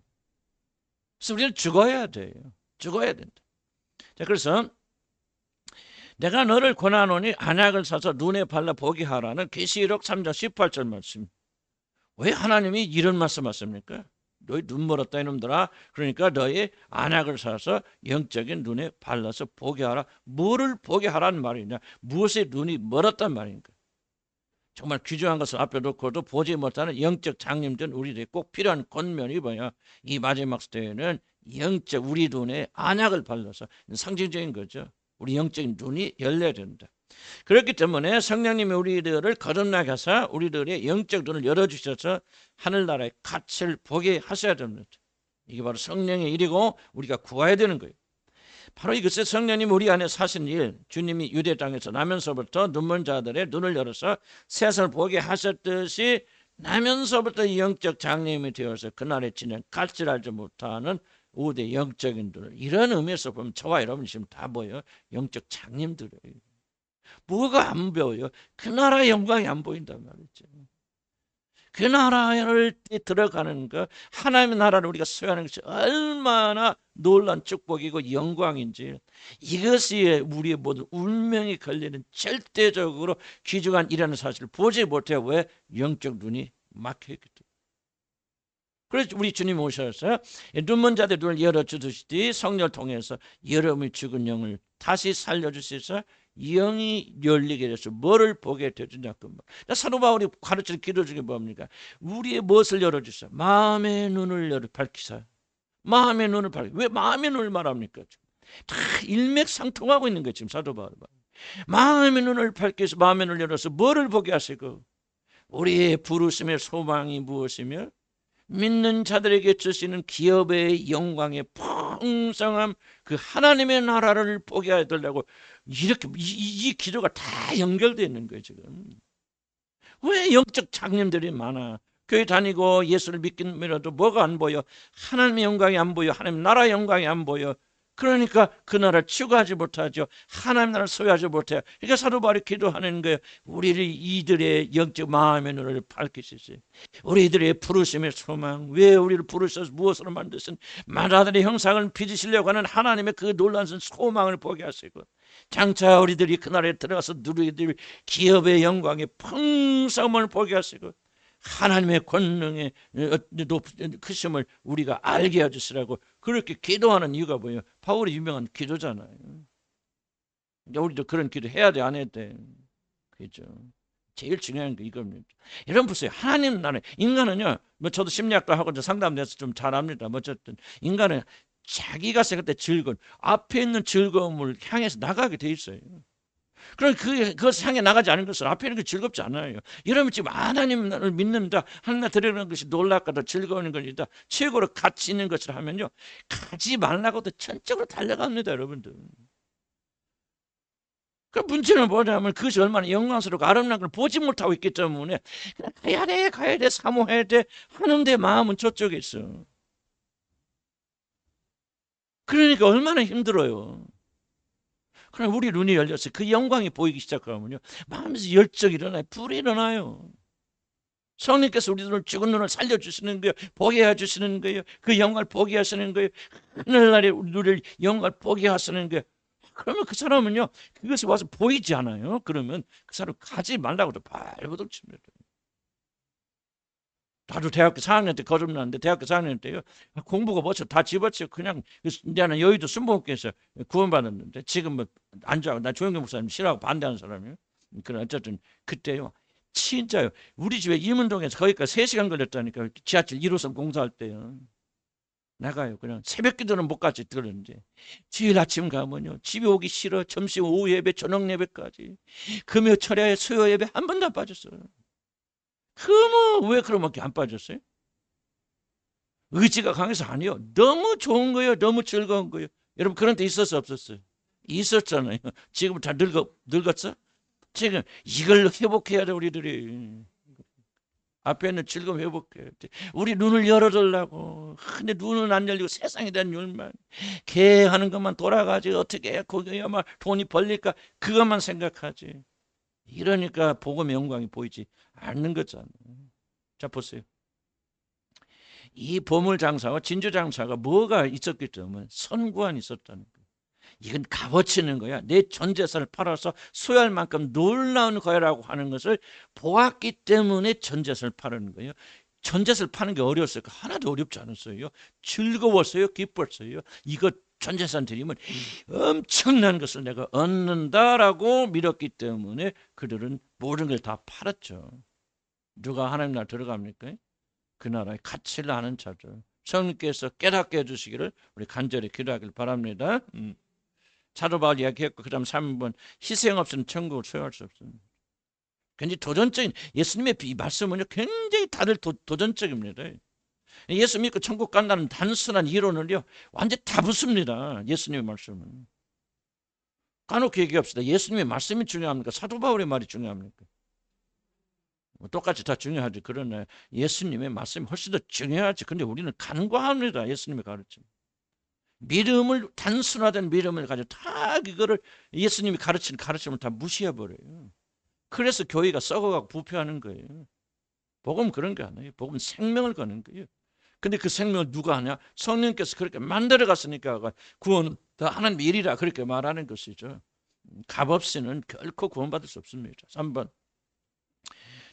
그래서 우리는 죽어야 돼요. 죽어야 된다. 자, 그래서 내가 너를 권하노니 안약을 사서 눈에 발라 보게 하라는 계시록 3장 18절 말씀. 왜 하나님이 이런 말씀하십니까? 너희 눈 멀었다 이놈들아. 그러니까 너희 안약을 사서 영적인 눈에 발라서 보게 하라. 뭐를 보게 하라는 말이냐? 무엇에 눈이 멀었단 말인가? 정말 귀중한 것을 앞에 놓고도 보지 못하는 영적 장님들 우리들이 꼭 필요한 권면이 뭐냐? 이 마지막 시대에는 영적 우리 눈에 안약을 발라서 상징적인 거죠. 우리 영적인 눈이 열려야 된다. 그렇기 때문에 성령님이 우리들을 거듭나게 하사 우리들의 영적 눈을 열어주셔서 하늘나라의 가치를 보게 하셔야 됩니다. 이게 바로 성령의 일이고 우리가 구해야 되는 거예요. 바로 이것이 성령님 우리 안에 사신 일, 주님이 유대 땅에서 나면서부터 눈먼 자들의 눈을 열어서 세상을 보게 하셨듯이 나면서부터 영적 장님이 되어서 그날에 지낸 가치를 알지 못하는 우대 영적인 눈을, 이런 의미에서 보면 저와 여러분 지금 다 보여요. 영적 장님들이에요. 뭐가 안 보여요? 그 나라의 영광이 안 보인단 말이죠. 그 나라를 들어가는 것, 하나님의 나라를 우리가 소유하는 것이 얼마나 놀라운 축복이고 영광인지, 이것이 우리의 모든 운명이 걸리는 절대적으로 귀중한 일이라는 사실을 보지 못해요. 왜? 영적 눈이 막혀있기 때문에. 그래서 우리 주님 오셔서 눈먼 자들 눈을 열어주듯이 성령을 통해서 여러분의 죽은 영을 다시 살려주셔서 영이 열리게 돼서 뭐를 보게 되주냐 그 말. 사도 바울이 가르치는 기도 중에 뭡니까? 우리의 무엇을 열어주셔? 마음의 눈을 밝히사. 마음의 눈을 밝히. 왜 마음의 눈을 말합니까? 다 일맥상통하고 있는 거예요 지금 사도 바울. 마음의 눈을 밝혀서 마음의 눈을 열어서 뭐를 보게 하시고, 우리의 부르심의 소망이 무엇이며 믿는 자들에게 주시는 기업의 영광의 풍성함, 그 하나님의 나라를 보게 해달라고 이렇게 이 기도가 다 연결되어 있는 거예요 지금. 왜 영적 장님들이 많아? 교회 다니고 예수를 믿기면서도 뭐가 안 보여? 하나님의 영광이 안 보여. 하나님 나라의 영광이 안 보여. 그러니까 그 나라를 추구하지 못하죠. 하나님 나라를 소유하지 못해요. 그러니까 사도 바울이 기도하는 거예요. 우리를 이들의 영적 마음의 눈을 밝히시지. 우리들의 부르심의 소망, 왜 우리를 부르셔서 무엇으로 만드신 만화들의 형상을 빚으시려고 하는 하나님의 그 놀라운 소망을 보게 하시고, 장차 우리들이 그 나라에 들어가서 누리들 기업의 영광의 풍성함을 보게 하시고, 하나님의 권능의 크심을 우리가 알게 해주시라고 그렇게 기도하는 이유가 뭐예요? 바울의 유명한 기도잖아요. 우리도 그런 기도 해야 돼, 안 해야 돼? 그죠? 제일 중요한 게 이겁니다. 여러분 보세요. 하나님 나라, 인간은요, 뭐 저도 심리학도 하고 상담돼서 좀 잘 압니다. 뭐 어쨌든 인간은 자기가 생각할 때 즐거운, 앞에 있는 즐거움을 향해서 나가게 돼 있어요. 그럼 그것을 향해 나가지 않은 것은 앞에 있는 게 즐겁지 않아요. 여러분 지금 하나님을 믿는다, 하나님 드리는 것이 놀랍고도 즐거운 것이다, 최고로 가치 있는 것을 하면요, 가지 말라고도 전적으로 달려갑니다, 여러분들. 그 문제는 뭐냐면 그것이 얼마나 영광스럽고 아름다운 걸 보지 못하고 있기 때문에 그냥 가야 돼, 사모해야 돼 하는데 마음은 저쪽에 있어. 그러니까 얼마나 힘들어요. 그럼 우리 눈이 열려서 그 영광이 보이기 시작하면요, 마음에서 열정이 일어나요. 불이 일어나요. 성령께서 우리들을 죽은 눈을 살려주시는 거예요. 보게 해주시는 거예요. 그 영광을 보게 하시는 거예요. 하늘날에 우리를 영광을 보게 하시는 거예요. 그러면 그 사람은요, 그것이 와서 보이지 않아요. 그러면 그 사람 가지 말라고도 발버둥 칩니다. 나도 대학교 4학년 때 거듭났는데, 대학교 4학년 때요, 공부가 뭐죠? 다 집어치고 그냥 이제는 여의도 순복음교회에서 구원받았는데, 지금 뭐 안 좋아하고, 나 조영경 목사님 싫어하고 반대하는 사람이에요. 그런 어쨌든 그때요, 진짜요, 우리 집에 이문동에서 거기까지 3시간 걸렸다니까. 지하철 1호선 공사할 때요. 나가요. 그냥 새벽 기도는 못 같이 들었는데, 주일 아침 가면요, 집에 오기 싫어. 점심 오후 예배 저녁 예배까지, 금요 철야에 수요 예배 한 번도 안 빠졌어요. 그럼 왜 그런밖에 안 빠졌어요? 의지가 강해서 아니요. 너무 좋은 거예요. 너무 즐거운 거예요. 여러분 그런 데 있었어 없었어요? 있었잖아요. 지금 다 늙었어? 지금 이걸 회복해야 돼 우리들이. 앞에 있는 즐거움 회복해야 돼. 우리 눈을 열어달라고. 근데 눈은 안 열리고 세상에 대한 열만, 계획하는 것만 돌아가지. 어떻게 해? 거기야만 돈이 벌릴까? 그것만 생각하지. 이러니까 복음의 영광이 보이지 않는 거잖아요. 자 보세요. 이 보물 장사와 진주 장사가 뭐가 있었기 때문에 선구안이 있었다는 거예요. 이건 값어치는 거야. 내 전 재산을 팔아서 소유할 만큼 놀라운 거야라고 하는 것을 보았기 때문에 전 재산을 파는 거예요. 전 재산을 파는 게 어려웠을까? 하나도 어렵지 않았어요. 즐거웠어요. 기뻤어요. 이거 전 재산 드리면 엄청난 것을 내가 얻는다라고 믿었기 때문에 그들은 모든 걸 다 팔았죠. 누가 하나님 나라 들어갑니까? 그 나라의 가치를 아는 자들. 성령께서 깨닫게 해주시기를 우리 간절히 기도하길 바랍니다. 사도 바울 이야기했고, 그 다음 3번 희생 없이는 천국을 소유할 수 없습니다. 굉장히 도전적인, 예수님의 이 말씀은요 굉장히 다들 도전적입니다. 예수 믿고 천국 간다는 단순한 이론을요 완전 다 붙습니다. 예수님의 말씀은. 까놓고 얘기합시다. 예수님의 말씀이 중요합니까? 사도 바울의 말이 중요합니까? 똑같이 다 중요하지. 그러나 예수님의 말씀이 훨씬 더 중요하지. 근데 우리는 간과합니다. 예수님의 가르침. 믿음을, 단순화된 믿음을 가지고 다 이거를 예수님이 가르치는 가르침을 다 무시해버려요. 그래서 교회가 썩어가고 부패하는 거예요. 복음은 그런 게 아니에요. 복음은 생명을 거는 거예요. 근데 그 생명을 누가 하냐? 성령께서 그렇게 만들어 갔으니까 구원은 다 하나님의 일이라 그렇게 말하는 것이죠. 값없이는 결코 구원받을 수 없습니다. 3번.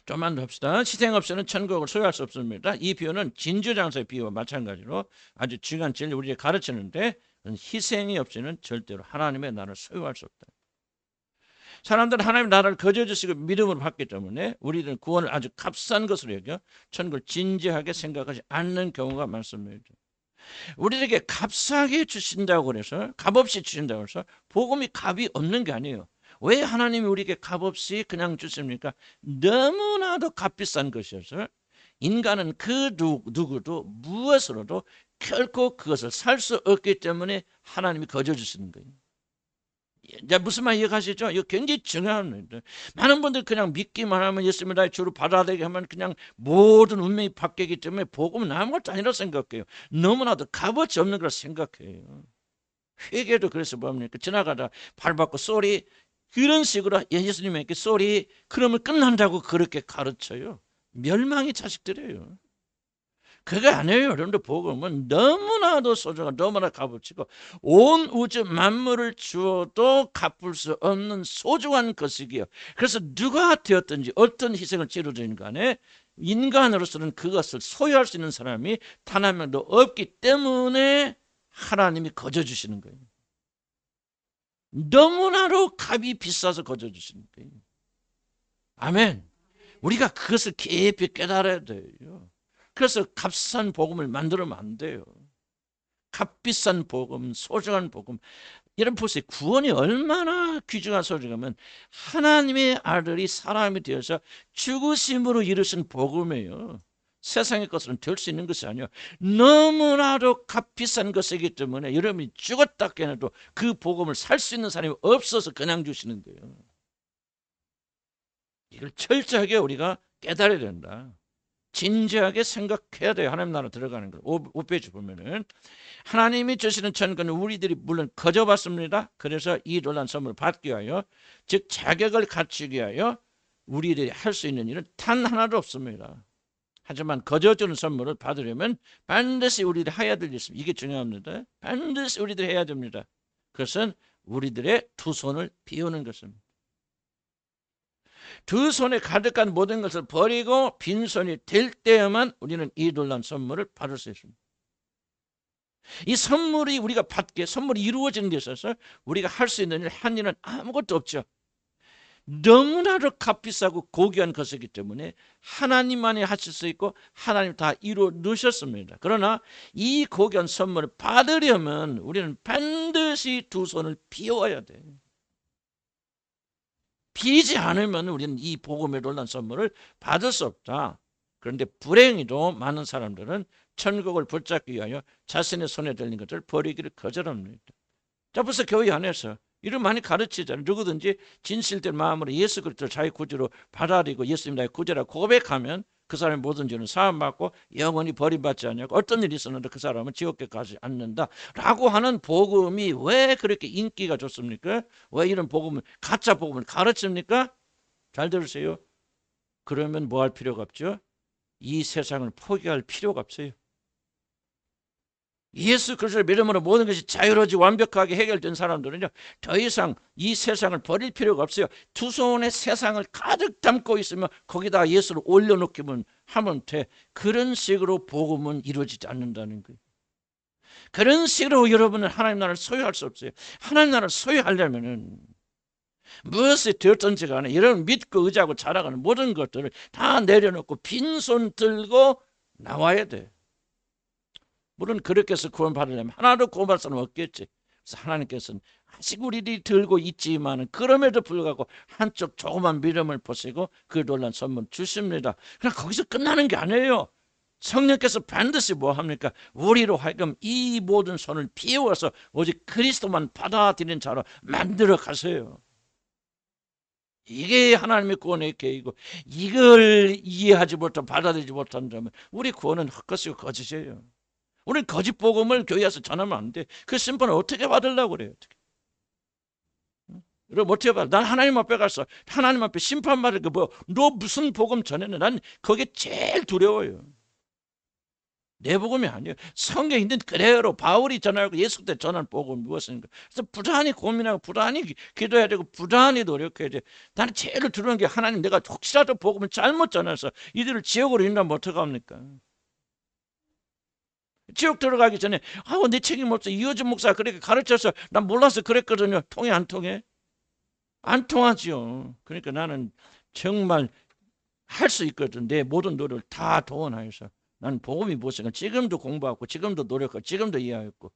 좀만 더 합시다. 희생 없이는 천국을 소유할 수 없습니다. 이 비유는 진주장사의 비유와 마찬가지로 아주 중요한 진리 우리에게 가르치는데, 희생이 없이는 절대로 하나님의 나라를 소유할 수 없다. 사람들은 하나님의 나라를 거저주시고 믿음으로 받기 때문에 우리들은 구원을 아주 값싼 것으로 여겨 천국을 진지하게 생각하지 않는 경우가 많습니다. 우리에게 값싸게 주신다고 해서, 값없이 주신다고 해서 복음이 값이 없는 게 아니에요. 왜 하나님이 우리에게 값없이 그냥 주십니까? 너무나도 값비싼 것이어서 인간은 그 누구도 무엇으로도 결코 그것을 살 수 없기 때문에 하나님이 거저주시는 거예요. 이제 무슨 말 이해가시죠? 이거 굉장히 중요합니다. 많은 분들 그냥 믿기만 하면, 예수님을 나의 주로 받아들이게 하면 그냥 모든 운명이 바뀌기 때문에 복음은 아무것도 아니라 생각해요. 너무나도 값어치 없는 걸 생각해요. 회개도 그래서 뭡니까? 지나가다 밟았고 쏘리, 이런 식으로 예수님에게 쏘리 그러면 끝난다고 그렇게 가르쳐요. 멸망의 자식들이에요. 그게 아니에요. 여러분들 복음은 너무나도 소중한, 너무나 값어치고 온 우주 만물을 주어도 갚을 수 없는 소중한 것이기요. 그래서 누가 되었든지 어떤 희생을 치르든 간에 인간으로서는 그것을 소유할 수 있는 사람이 단 한 명도 없기 때문에 하나님이 거저주시는 거예요. 너무나도 값이 비싸서 거저주시는 거예요. 아멘. 우리가 그것을 깊이 깨달아야 돼요. 그래서 값싼 복음을 만들면 안 돼요. 값비싼 복음, 소중한 복음. 여러분 보세요. 구원이 얼마나 귀중한 소중하면 하나님의 아들이 사람이 되어서 죽으심으로 이루신 복음이에요. 세상의 것은 될 수 있는 것이 아니에요. 너무나도 값비싼 것이기 때문에 여러분이 죽었다 깨어나도 그 복음을 살 수 있는 사람이 없어서 그냥 주시는 거예요. 이걸 철저하게 우리가 깨달아야 된다. 진지하게 생각해야 돼요. 하나님 나라 들어가는 걸. 5페이지 보면은 하나님이 주시는 천국은 우리들이 물론 거저받습니다. 그래서 이 놀라운 선물을 받기 위하여, 즉 자격을 갖추기 위하여 우리들이 할 수 있는 일은 단 하나도 없습니다. 하지만 거저주는 선물을 받으려면 반드시 우리들이 해야 될 일이 있습니다. 이게 중요합니다. 반드시 우리들이 해야 됩니다. 그것은 우리들의 두 손을 비우는 것입니다. 두 손에 가득한 모든 것을 버리고 빈손이 될 때에만 우리는 이 놀라운 선물을 받을 수 있습니다. 이 선물이 우리가 받게, 선물이 이루어지는 데 있어서 우리가 할 수 있는 일, 한 일은 아무것도 없죠. 너무나도 값비싸고 고귀한 것이기 때문에 하나님만이 하실 수 있고 하나님 다 이루어 놓으셨습니다. 그러나 이 고귀한 선물을 받으려면 우리는 반드시 두 손을 비워야 돼요. 비지 않으면 우리는 이 복음의 놀라운 선물을 받을 수 없다. 그런데 불행히도 많은 사람들은 천국을 붙잡기 위하여 자신의 손에 들린 것을 버리기를 거절합니다. 자, 벌써 교회 안에서 이를 많이 가르치잖아요. 누구든지 진실된 마음으로 예수 그리스도를 자기 구주로 받아들이고 예수님 나의 구주라고 고백하면 그 사람의 모든 죄는 사함받고 영원히 버림받지 않냐고, 어떤 일이 있었는데 그 사람은 지옥에 가지 않는다 라고 하는 복음이 왜 그렇게 인기가 좋습니까? 왜 이런 복음을, 가짜 복음을 가르칩니까? 잘 들으세요. 그러면 뭐 할 필요가 없죠? 이 세상을 포기할 필요가 없어요. 예수 그리스도를 믿음으로 모든 것이 자유로워지 완벽하게 해결된 사람들은요, 더 이상 이 세상을 버릴 필요가 없어요. 두 손에 세상을 가득 담고 있으면 거기다 예수를 올려놓기만 하면 돼. 그런 식으로 복음은 이루어지지 않는다는 거예요. 그런 식으로 여러분은 하나님 나라를 소유할 수 없어요. 하나님 나라를 소유하려면은 무엇이 되었든지 간에 여러분 믿고 의지하고 자라가는 모든 것들을 다 내려놓고 빈손 들고 나와야 돼. 물론 그렇게 해서 구원받으려면 하나도 구원받을 사람 없겠지. 그래서 하나님께서는 아직 우리들이 들고 있지만은 그럼에도 불구하고 한쪽 조그만 믿음을 보시고 그 놀란 선물 주십니다. 그냥 거기서 끝나는 게 아니에요. 성령께서 반드시 뭐 합니까? 우리로 하여금 이 모든 손을 비워서 오직 그리스도만 받아들이는 자로 만들어 가세요. 이게 하나님의 구원의 계획이고, 이걸 이해하지 못하고 받아들이지 못한다면 우리 구원은 헛것이고 거짓이에요. 우리는 거짓 복음을 교회에서 전하면 안 돼. 그 심판을 어떻게 받으려고 그래요? 어떻게? 여러분 어떻게 받아? 난 하나님 앞에 가서 하나님 앞에 심판받을 거 뭐? 너 무슨 복음 전했는? 난 그게 제일 두려워요. 내 복음이 아니에요. 성경에 있는 그대로 바울이 전하고 예수 때 전한 복음이 무엇인가. 그래서 부단히 고민하고 부단히 기도해야 되고 부단히 노력해야 돼. 나는 제일 두려운 게 하나님, 내가 혹시라도 복음을 잘못 전해서 이들을 지옥으로 인도하면 어떡합니까? 지옥 들어가기 전에 내 책임 없어. 이호준 목사가 그렇게 가르쳐서 난 몰라서 그랬거든요. 통해 안 통해? 안 통하지요. 그러니까 나는 정말 할 수 있거든. 내 모든 노력을 다 동원하여서 나는 복음이 무엇인가 지금도 공부하고 지금도 노력하고 지금도 이해하였고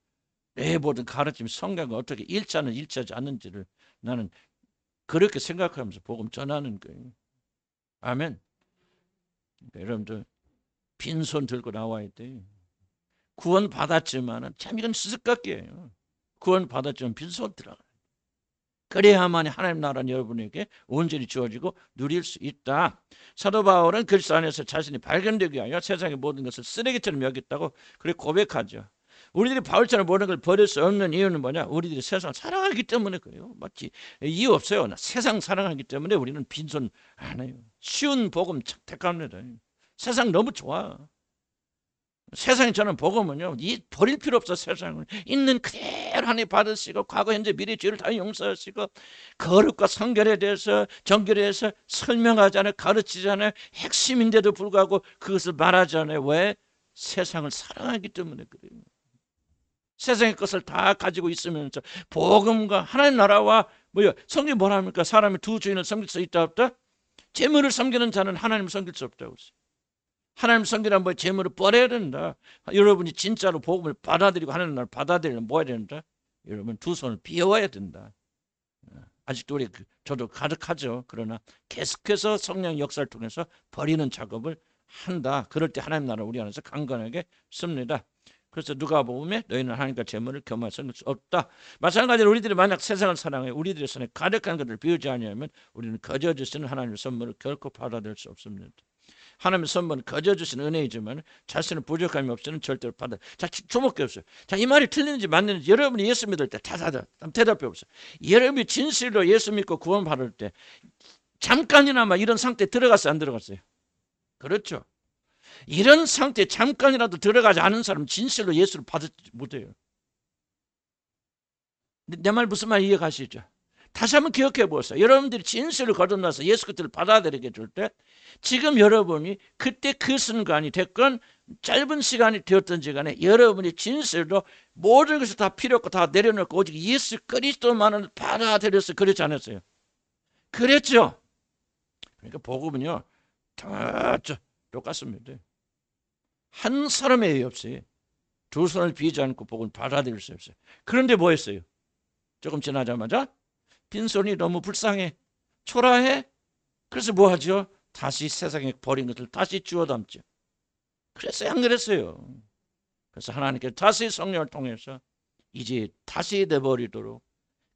내 모든 가르침 성경과 어떻게 일치하는 일치하지 않는지를 나는 그렇게 생각하면서 복음 전하는 거예요. 아멘. 그러니까 여러분들 빈손 들고 나와야 돼요. 구원 받았지만은 참 이건 스스깎기예요. 구원 받았지만 빈손 들어가. 그래야만 하나님 나라는 여러분에게 온전히 주어지고 누릴 수 있다. 사도 바울은 그리스도 안에서 자신이 발견되기 위하여 세상의 모든 것을 쓰레기처럼 여겼다고 그렇게 고백하죠. 우리들이 바울처럼 모든 걸 버릴 수 없는 이유는 뭐냐? 우리들이 세상을 사랑하기 때문에 그래요. 맞지? 이유 없어요. 세상 사랑하기 때문에 우리는 빈손 안 해요. 쉬운 복음 택합니다. 세상 너무 좋아. 세상에 저는 복음은요, 버릴 필요 없어. 세상을 있는 그대로 하나님 받으시고 과거 현재 미래 죄를 다 용서하시고 거룩과 성결에 대해서 정결에 대해서 설명하잖아요. 가르치잖아요. 핵심인데도 불구하고 그것을 말하잖아요. 왜? 세상을 사랑하기 때문에 그래요. 세상의 것을 다 가지고 있으면서 복음과 하나님 나라와 성경이 뭐라 합니까? 사람이 두 주인을 섬길 수 있다 없다? 재물을 섬기는 자는 하나님을 섬길 수 없다고 했어요. 하나님 섬기란 뭐 재물을 버려야 된다. 여러분이 진짜로 복음을 받아들이고 하나님 나라를 받아들이려면 뭐 해야 된다? 여러분 두 손을 비워야 된다. 아직도 저도 가득하죠. 그러나 계속해서 성령 역사를 통해서 버리는 작업을 한다. 그럴 때 하나님 나라 우리 안에서 강건하게 씁니다. 그래서 누가복음에 너희는 하나님과 재물을 겸하여 섬길 수 없다. 마찬가지로 우리들이 만약 세상을 사랑해 우리들의 손에 가득한 것을 비우지 아니하면 우리는 거저 주시는 하나님의 선물을 결코 받아들일 수 없습니다. 하나님의 선물은 거저 주신 은혜이지만 자신은 부족함이 없이는 절대로 받아. 자, 주목해 보세요. 자, 이 말이 틀리는지 맞는지 여러분이 예수 믿을 때 대답해 보세요. 여러분이 진실로 예수 믿고 구원 받을 때 잠깐이나마 이런 상태에 들어갔어요, 안 들어갔어요? 그렇죠. 이런 상태에 잠깐이라도 들어가지 않은 사람은 진실로 예수를 받지 못해요. 내 말 무슨 말 이해가시죠? 다시 한번 기억해 보세요. 여러분들이 진실을 거듭나서 예수 그리스도를 받아들이게 줄 때 지금 여러분이 그때 그 순간이 됐건 짧은 시간이 되었든지 간에 여러분이 진실로 모든 것이 다 필요 없고 다 내려놓고 오직 예수 그리스도만을 받아들여서 그렇지 않았어요? 그랬죠? 그러니까 복음은요 다 똑같습니다. 한 사람의 의의 없이 두 손을 비지 않고 복음을 받아들일 수 없어요. 그런데 뭐 했어요? 조금 지나자마자 빈손이 너무 불쌍해, 초라해. 그래서 뭐 하죠? 다시 세상에 버린 것을 다시 주워 담죠. 그랬어요, 안 그랬어요? 그래서 하나님께서 다시 성령을 통해서 이제 다시 내버리도록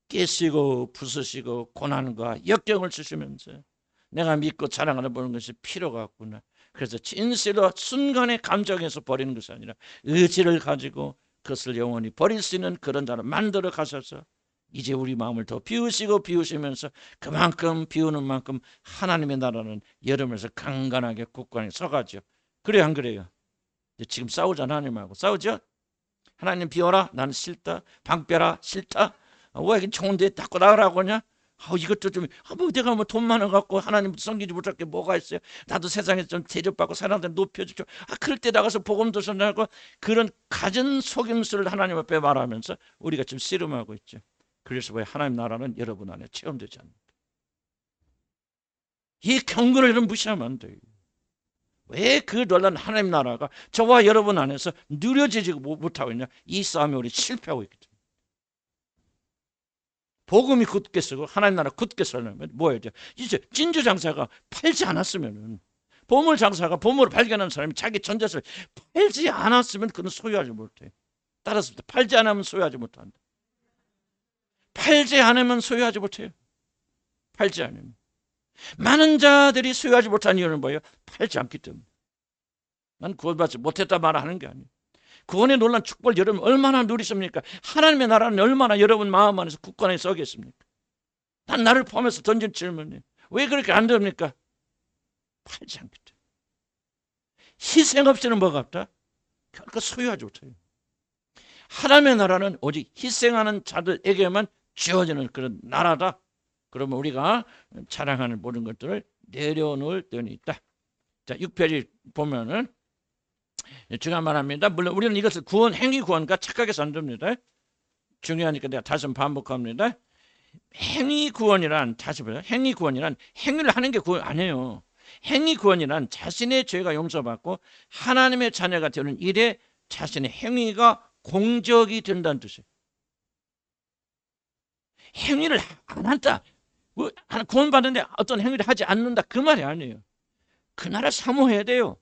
깨시고 부수시고 고난과 역경을 주시면서 내가 믿고 자랑하는 보는 것이 필요가 없구나. 그래서 진실로 순간의 감정에서 버리는 것이 아니라 의지를 가지고 그것을 영원히 버릴 수 있는 그런 자를 만들어 가셔서 이제 우리 마음을 더 비우시면서 그만큼 비우는 만큼 하나님의 나라는 여러분에서 강건하게 굳건하게 서가죠. 그래요, 안 그래요? 지금 싸우잖아, 하나님하고 싸우죠? 하나님 비워라, 나는 싫다. 방 빼라, 싫다. 왜 이렇게 좋은 데 닦고 나가라고 하냐? 이것도 좀, 뭐 내가 뭐 돈 많아갖고 하나님 섬기지 못할 게 뭐가 있어요? 나도 세상에서 좀 대접받고 사람들 높여주죠. 그럴 때 나가서 복음도 전하고, 그런 갖은 속임수를 하나님 앞에 말하면서 우리가 지금 씨름하고 있죠. 그래서 왜 하나님 나라는 여러분 안에 체험되지 않는다. 이 경건을 여러분 무시하면 안 돼요. 왜 그 놀라운 하나님 나라가 저와 여러분 안에서 누려지지 못하고 있냐? 이 싸움에 우리 실패하고 있거든요. 복음이 굳게 서고 하나님 나라 굳게 서려면 뭐 해야 돼요? 이제 진주 장사가 팔지 않았으면은, 보물 장사가 보물을 발견한 사람이 자기 전재산을 팔지 않았으면 그는 소유하지 못해요. 따라서 팔지 않으면 소유하지 못한다. 팔지 않으면 소유하지 못해요. 팔지 않으면. 많은 자들이 소유하지 못한 이유는 뭐예요? 팔지 않기 때문에. 난 구원받지 못했다 말하는 게 아니에요. 구원의 놀란 축복을 여러분 얼마나 누리십니까? 하나님의 나라는 얼마나 여러분 마음 안에서 굳건하게 서겠습니까? 난 나를 포함해서 던진 질문이에요. 왜 그렇게 안 됩니까? 팔지 않기 때문에. 희생 없이는 뭐가 없다? 결코 소유하지 못해요. 하나님의 나라는 오직 희생하는 자들에게만 주어지는 그런 나라다. 그러면 우리가 자랑하는 모든 것들을 내려놓을 때는 있다. 자, 6페이지 보면은 중요한 말합니다. 물론 우리는 이것을 구원, 행위 구원과 착각해서 안 됩니다. 중요하니까 내가 다시 반복합니다. 행위 구원이란, 다시 보세요. 행위 구원이란 행위를 하는 게 구원 아니에요. 행위 구원이란 자신의 죄가 용서받고 하나님의 자녀가 되는 일에 자신의 행위가 공적이 된다는 뜻이에요. 행위를 안 한다, 구원받는데 어떤 행위를 하지 않는다, 그 말이 아니에요. 그 나라 사모해야 돼요.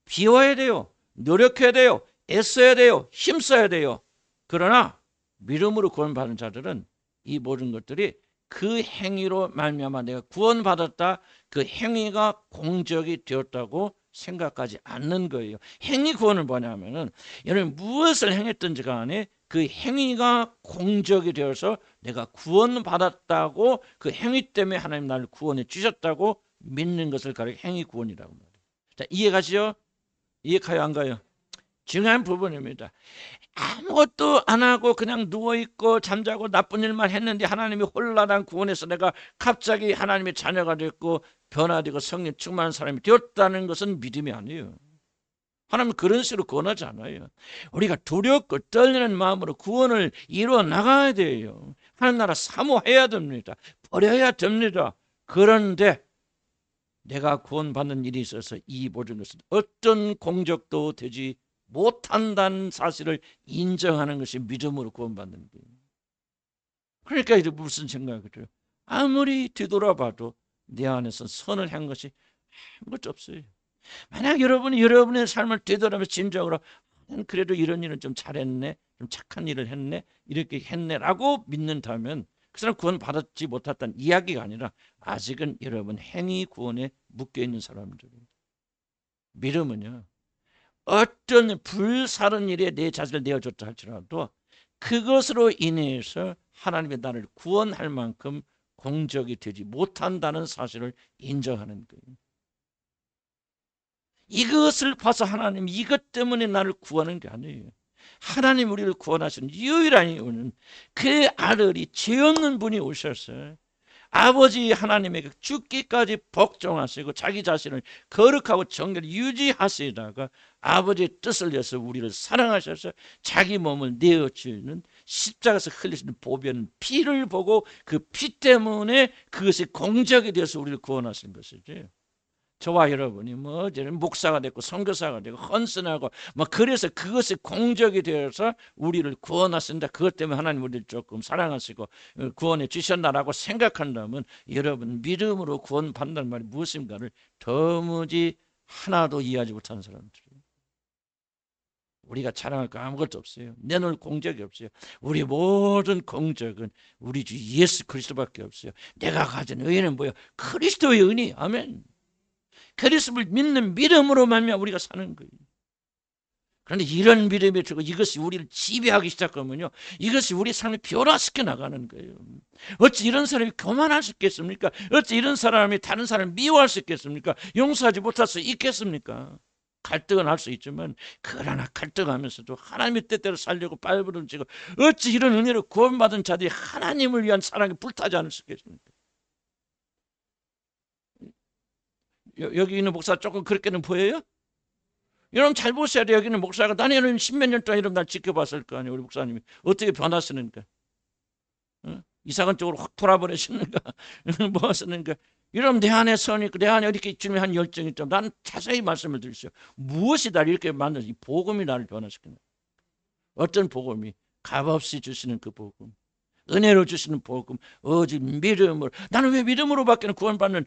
비워야 돼요. 노력해야 돼요. 애써야 돼요. 힘써야 돼요. 그러나 믿음으로 구원받은 자들은 이 모든 것들이 그 행위로 말미암아 내가 구원받았다, 그 행위가 공적이 되었다고 생각하지 않는 거예요. 행위 구원은 뭐냐면은 여러분 무엇을 행했든지 간에 그 행위가 공적이 되어서 내가 구원받았다고, 그 행위 때문에 하나님 나를 구원해 주셨다고 믿는 것을 가리켜 행위 구원이라고 말해요. 자, 이해가시죠? 이해가요, 안 가요? 중요한 부분입니다. 아무것도 안 하고 그냥 누워있고 잠자고 나쁜 일만 했는데 하나님이 홀라당 구원해서 내가 갑자기 하나님의 자녀가 됐고 변화되고 성령 충만한 사람이 되었다는 것은 믿음이 아니에요. 하나님은 그런 식으로 구원하지 않아요. 우리가 두렵고 떨리는 마음으로 구원을 이루어 나가야 돼요. 하나님 나라 사모해야 됩니다. 버려야 됩니다. 그런데 내가 구원받는 일이 있어서 이 모든 것은 어떤 공적도 되지 못한다는 사실을 인정하는 것이 믿음으로 구원받는 거예요. 그러니까 이제 무슨 생각이 들어요? 아무리 뒤돌아봐도 내 안에서 선을 한 것이 아무것도 없어요. 만약 여러분이 여러분의 삶을 되돌아보면서 진정으로 그래도 이런 일은 좀 잘했네, 좀 착한 일을 했네, 이렇게 했네라고 믿는다면 그 사람 구원 받았지 못했다는 이야기가 아니라 아직은 여러분 행위 구원에 묶여있는 사람들이에요. 믿음은요, 어떤 불사른 일에 내 자신을 내어줬다 할지라도 그것으로 인해서 하나님의 나를 구원할 만큼 공적이 되지 못한다는 사실을 인정하는 거예요. 이것을 봐서 하나님 이것 때문에 나를 구하는 게 아니에요. 하나님 우리를 구원하시는 유일한 이유는 그 아들이 죄 없는 분이 오셨어요. 아버지 하나님에게 죽기까지 복종하시고 자기 자신을 거룩하고 정결히 유지하시다가 아버지의 뜻을 위해서 우리를 사랑하셔서 자기 몸을 내어주는 십자가에서 흘리시는 보배는 피를 보고 그 피 때문에 그것이 공적이 되어서 우리를 구원하신 것이지. 저와 여러분이 뭐 목사가 됐고 선교사가 되고 헌신하고 뭐 그래서 그것이 공적이 되어서 우리를 구원하신다, 그것 때문에 하나님 우리를 조금 사랑하시고 구원해 주셨나라고 생각한다면 여러분 믿음으로 구원받는다는 말이 무엇인가를 도무지 하나도 이해하지 못하는 사람들이에요. 우리가 자랑할 거 아무것도 없어요. 내놓을 공적이 없어요. 우리 모든 공적은 우리 주 예수 그리스도밖에 없어요. 내가 가진 의는 뭐예요? 그리스도의 은이. 아멘. 그리스도를 믿는 믿음으로 말미암아 우리가 사는 거예요. 그런데 이런 믿음이 들고 이것이 우리를 지배하기 시작하면요, 이것이 우리 삶을 변화시켜 나가는 거예요. 어찌 이런 사람이 교만할 수 있겠습니까? 어찌 이런 사람이 다른 사람을 미워할 수 있겠습니까? 용서하지 못할 수 있겠습니까? 갈등은 할 수 있지만 그러나 갈등하면서도 하나님의 뜻대로 살려고 발버둥치고 어찌 이런 은혜로 구원받은 자들이 하나님을 위한 사랑이 불타지 않을 수 있겠습니까? 여기 있는 목사 조금 그렇게는 보여요? 여러분 잘 보셔야 돼요. 여기 있는 목사가 나는 십몇 년 동안 이런 날 지켜봤을 거 아니에요. 우리 목사님이 어떻게 변화쓰는가, 이상한 쪽으로 확 돌아버리시는가, 뭐 하시는가. 여러분 내 안에 선이 있고 내 안에 이렇게 주님의 한 열정이 있다면 나는 자세히 말씀을 드리죠. 무엇이 나를 이렇게 만든 이 복음이 나를 변화시키는, 어떤 복음이 값없이 주시는 그 복음, 은혜로 주시는 복음, 오직 믿음으로. 나는 왜 믿음으로밖에 구원받는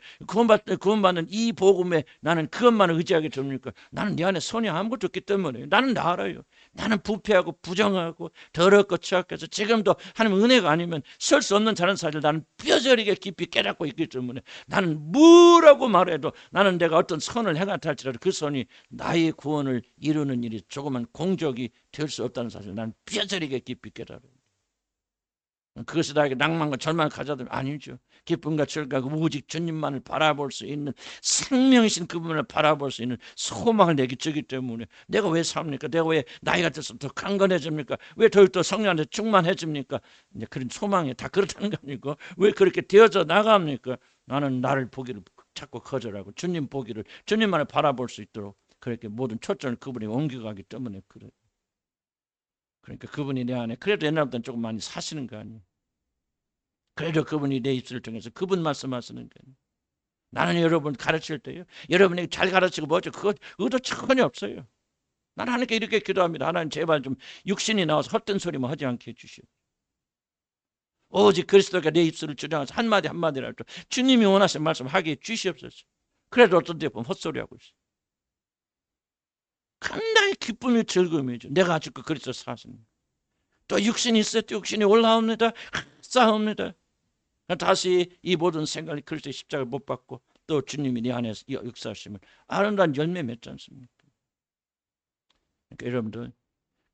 이 복음에 나는 그것만 의지하게 됩니까? 나는 내 안에 선이 아무것도 없기 때문에. 나는 나 알아요. 나는 부패하고 부정하고 더럽고 취약해서 지금도 하나님 은혜가 아니면 설 수 없는 자는 사실 나는 뼈저리게 깊이 깨닫고 있기 때문에 나는 뭐라고 말해도 나는 내가 어떤 선을 행하다 할지라도 그 선이 나의 구원을 이루는 일이 조그만 공적이 될 수 없다는 사실을 나는 뼈저리게 깊이 깨달아요. 그것이 나에게 낭만과 절망을 가져다면 아니죠. 기쁨과 즐거움과 오직 주님만을 바라볼 수 있는 생명이신 그분을 바라볼 수 있는 소망을 내게 주기 때문에 내가 왜 삽니까? 내가 왜 나이가 들어서 더 강건해집니까? 왜 더욱더 성령한테 충만해집니까? 이제 그런 소망이 다 그렇다는 거 아니고 왜 그렇게 되어져 나갑니까? 나는 나를 보기를 자꾸 거절하고 주님 보기를, 주님만을 바라볼 수 있도록 그렇게 모든 초점을 그분이 옮겨가기 때문에 그래요. 그러니까 그분이 내 안에 그래도 옛날보다는 조금 많이 사시는 거 아니에요. 그래도 그분이 내 입술을 통해서 그분 말씀하시는 거예요. 나는 여러분 가르칠 때요, 여러분에게 잘 가르치고 뭐죠? 그거 의도 전혀 없어요. 나는 하나님께 이렇게 기도합니다. 하나님 제발 좀 육신이 나와서 헛된 소리만 하지 않게 해주시오. 오직 그리스도가 내 입술을 주장해서 한마디 한마디라도 주님이 원하시는 말씀 하게 해 주시옵소서. 그래도 어떤 데 보면 헛소리하고 있어요. 상당히 기쁨이 즐거움이죠. 내가 아직 그 그리스도 사십니다. 또 육신이 있어요. 또 육신이 올라옵니다. 싸웁니다. 다시 이 모든 생각이 그리스도의 십자가를 못 받고 또 주님이 내 안에서 역사하심을 아름다운 열매 맺지 않습니까? 그러니까 여러분들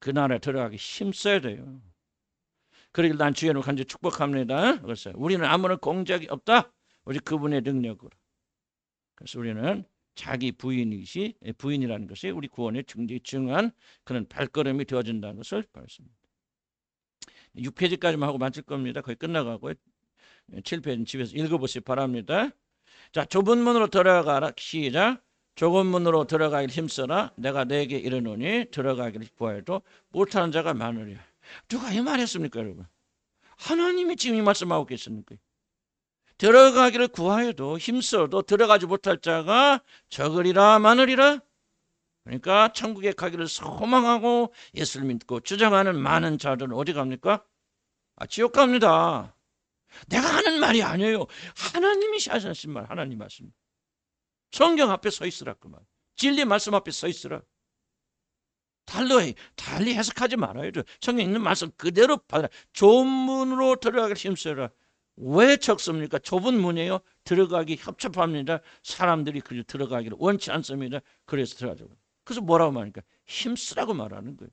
그 나라에 들어가기 힘써야 돼요. 그러길 난 주의 이름으로 간절히 축복합니다. 그래서 우리는 아무런 공작이 없다. 오직 그분의 능력으로. 그래서 우리는 자기 부인이라는 것이 우리 구원의 증한 그런 발걸음이 되어진다는 것을 말씀합니다. 6페이지까지만 하고 마칠 겁니다. 거의 끝나가고요. 7페이지는 집에서 읽어보시기 바랍니다. 자, 좁은 문으로 들어가라. 시작. 좁은 문으로 들어가길 힘써라. 내가 내게 이르노니 들어가기를 구하여도 못하는 자가 많으리라. 누가 이 말했습니까, 여러분? 하나님이 지금 이 말씀하고 계십니까? 들어가기를 구하여도 힘써도 들어가지 못할 자가 적으리라 많으리라. 그러니까 천국에 가기를 소망하고 예수를 믿고 주장하는 많은 자들은 어디 갑니까? 지옥 갑니다. 내가 하는 말이 아니에요. 하나님이 하신 말, 하나님 말씀. 성경 앞에 서 있으라 그 말. 진리 말씀 앞에 서 있으라. 달리 해석하지 말아요. 성경에 있는 말씀 그대로 받아라. 좁은 문으로 들어가기 힘써라. 왜 적습니까? 좁은 문이에요. 들어가기 협잡합니다. 사람들이 그 들어가기를 원치 않습니다. 그래서 들어가죠. 그래서 뭐라고 말합니까? 힘쓰라고 말하는 거예요.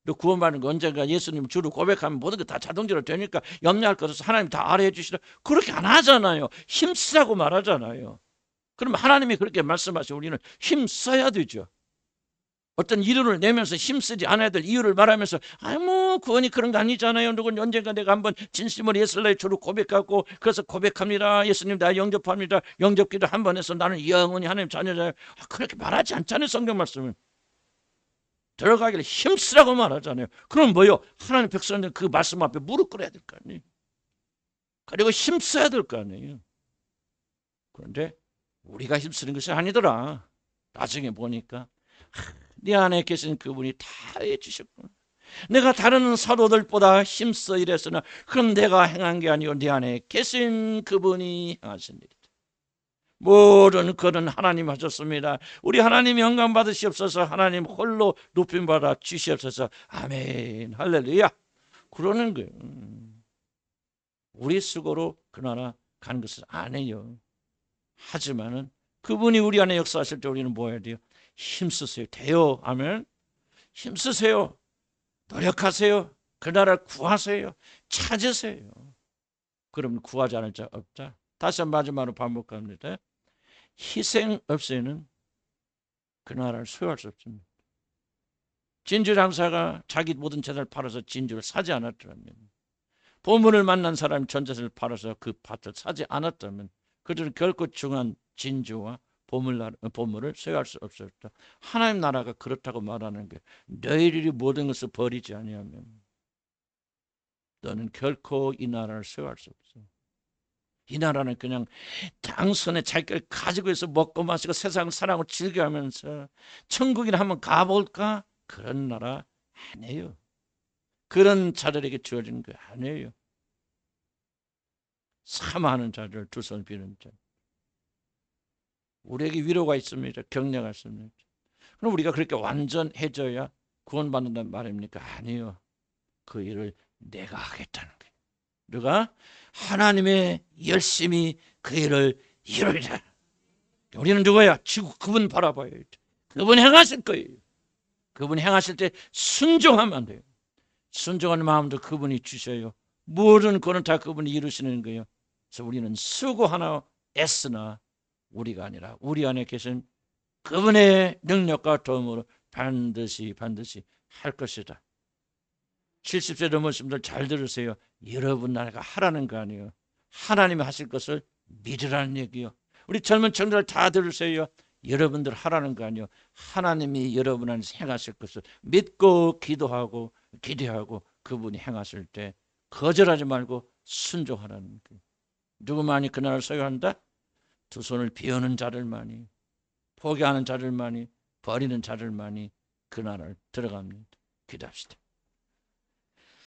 너 구원받는 거 언젠가 예수님 주로 고백하면 모든 게 다 자동적으로 되니까 염려할 것 없어서 하나님 다 알아해 주시라. 그렇게 안 하잖아요. 힘쓰라고 말하잖아요. 그럼 하나님이 그렇게 말씀하시면 우리는 힘써야 되죠. 어떤 이유를 내면서 힘쓰지 않아야 될 이유를 말하면서 뭐 구원이 그런 거 아니잖아요. 누군 언젠가 내가 한번 진심으로 예수를 주로 고백하고 그래서 고백합니다. 예수님 나 영접합니다. 영접기도 한 번 해서 나는 영원히 하나님 자녀잖아요. 그렇게 말하지 않잖아요. 성경 말씀은. 들어가기를 힘쓰라고 말하잖아요. 그럼 뭐요? 하나님 백성들 그 말씀 앞에 무릎 꿇어야 될 거 아니에요. 그리고 힘써야 될 거 아니에요. 그런데 우리가 힘쓰는 것이 아니더라. 나중에 보니까 네 안에 계신 그분이 다 해주셨구나. 내가 다른 사도들보다 힘써 이랬으나 그건 내가 행한 게 아니고 네 안에 계신 그분이 하신 일이다. 모든 것은 하나님 하셨습니다. 우리 하나님 영광 받으시옵소서. 하나님 홀로 높임 받아 주시옵소서. 아멘 할렐루야. 그러는 거예요. 우리 수고로 그 나라 간 것은 아니에요. 하지만은 그분이 우리 안에 역사하실 때 우리는 뭐 해야 돼요? 힘쓰세요. 돼요. 아멘. 힘쓰세요. 노력하세요. 그 나라를 구하세요. 찾으세요. 그러면 구하지 않을 자 없다. 다시 마지막으로 반복합니다. 희생 없이는 그 나라를 소유할 수 없습니다. 진주 장사가 자기 모든 재산을 팔아서 진주를 사지 않았더라면, 보물을 만난 사람이 전 재산을 팔아서 그 밭을 사지 않았다면 그들은 결코 중한 진주와 보물을 소유할 수 없었다. 하나님 나라가 그렇다고 말하는 게, 너희들이 모든 것을 버리지 아니하면 너는 결코 이 나라를 소유할 수 없어. 이 나라는 그냥 당선에 자기가 가지고 있어 먹고 마시고 세상 사랑을 즐겨하면서 천국이나 한번 가볼까? 그런 나라 아니에요. 그런 자들에게 주어진 거 아니에요. 사모하는 자들, 두 손을 비는 자. 우리에게 위로가 있습니다. 격려가 있습니다. 그럼 우리가 그렇게 완전해져야 구원받는다는 말입니까? 아니요. 그 일을 내가 하겠다는 거예요. 누가? 하나님의 열심히 그 일을 이루리라. 우리는 누구야? 지구 그분 바라봐야 돼. 그분 행하실 거예요. 그분 행하실 때 순종하면 돼요. 순종하는 마음도 그분이 주셔요. 모든 거는 다 그분이 이루시는 거예요. 그래서 우리는 수고하나 애쓰나 우리가 아니라 우리 안에 계신 그분의 능력과 도움으로 반드시 할 것이다. 70세 넘으신 분들 잘 들으세요. 여러분 나라가 하라는 거 아니에요. 하나님이 하실 것을 믿으라는 얘기요. 우리 젊은 청년들 다 들으세요. 여러분들 하라는 거 아니에요. 하나님이 여러분 안에서 행하실 것을 믿고 기도하고 기대하고 그분이 행하실 때 거절하지 말고 순종하라는 거예요. 누구만이 그 나라를 소유한다? 두 손을 비우는 자들만이, 포기하는 자들만이, 버리는 자들만이 그 나라를 들어갑니다. 기도합시다.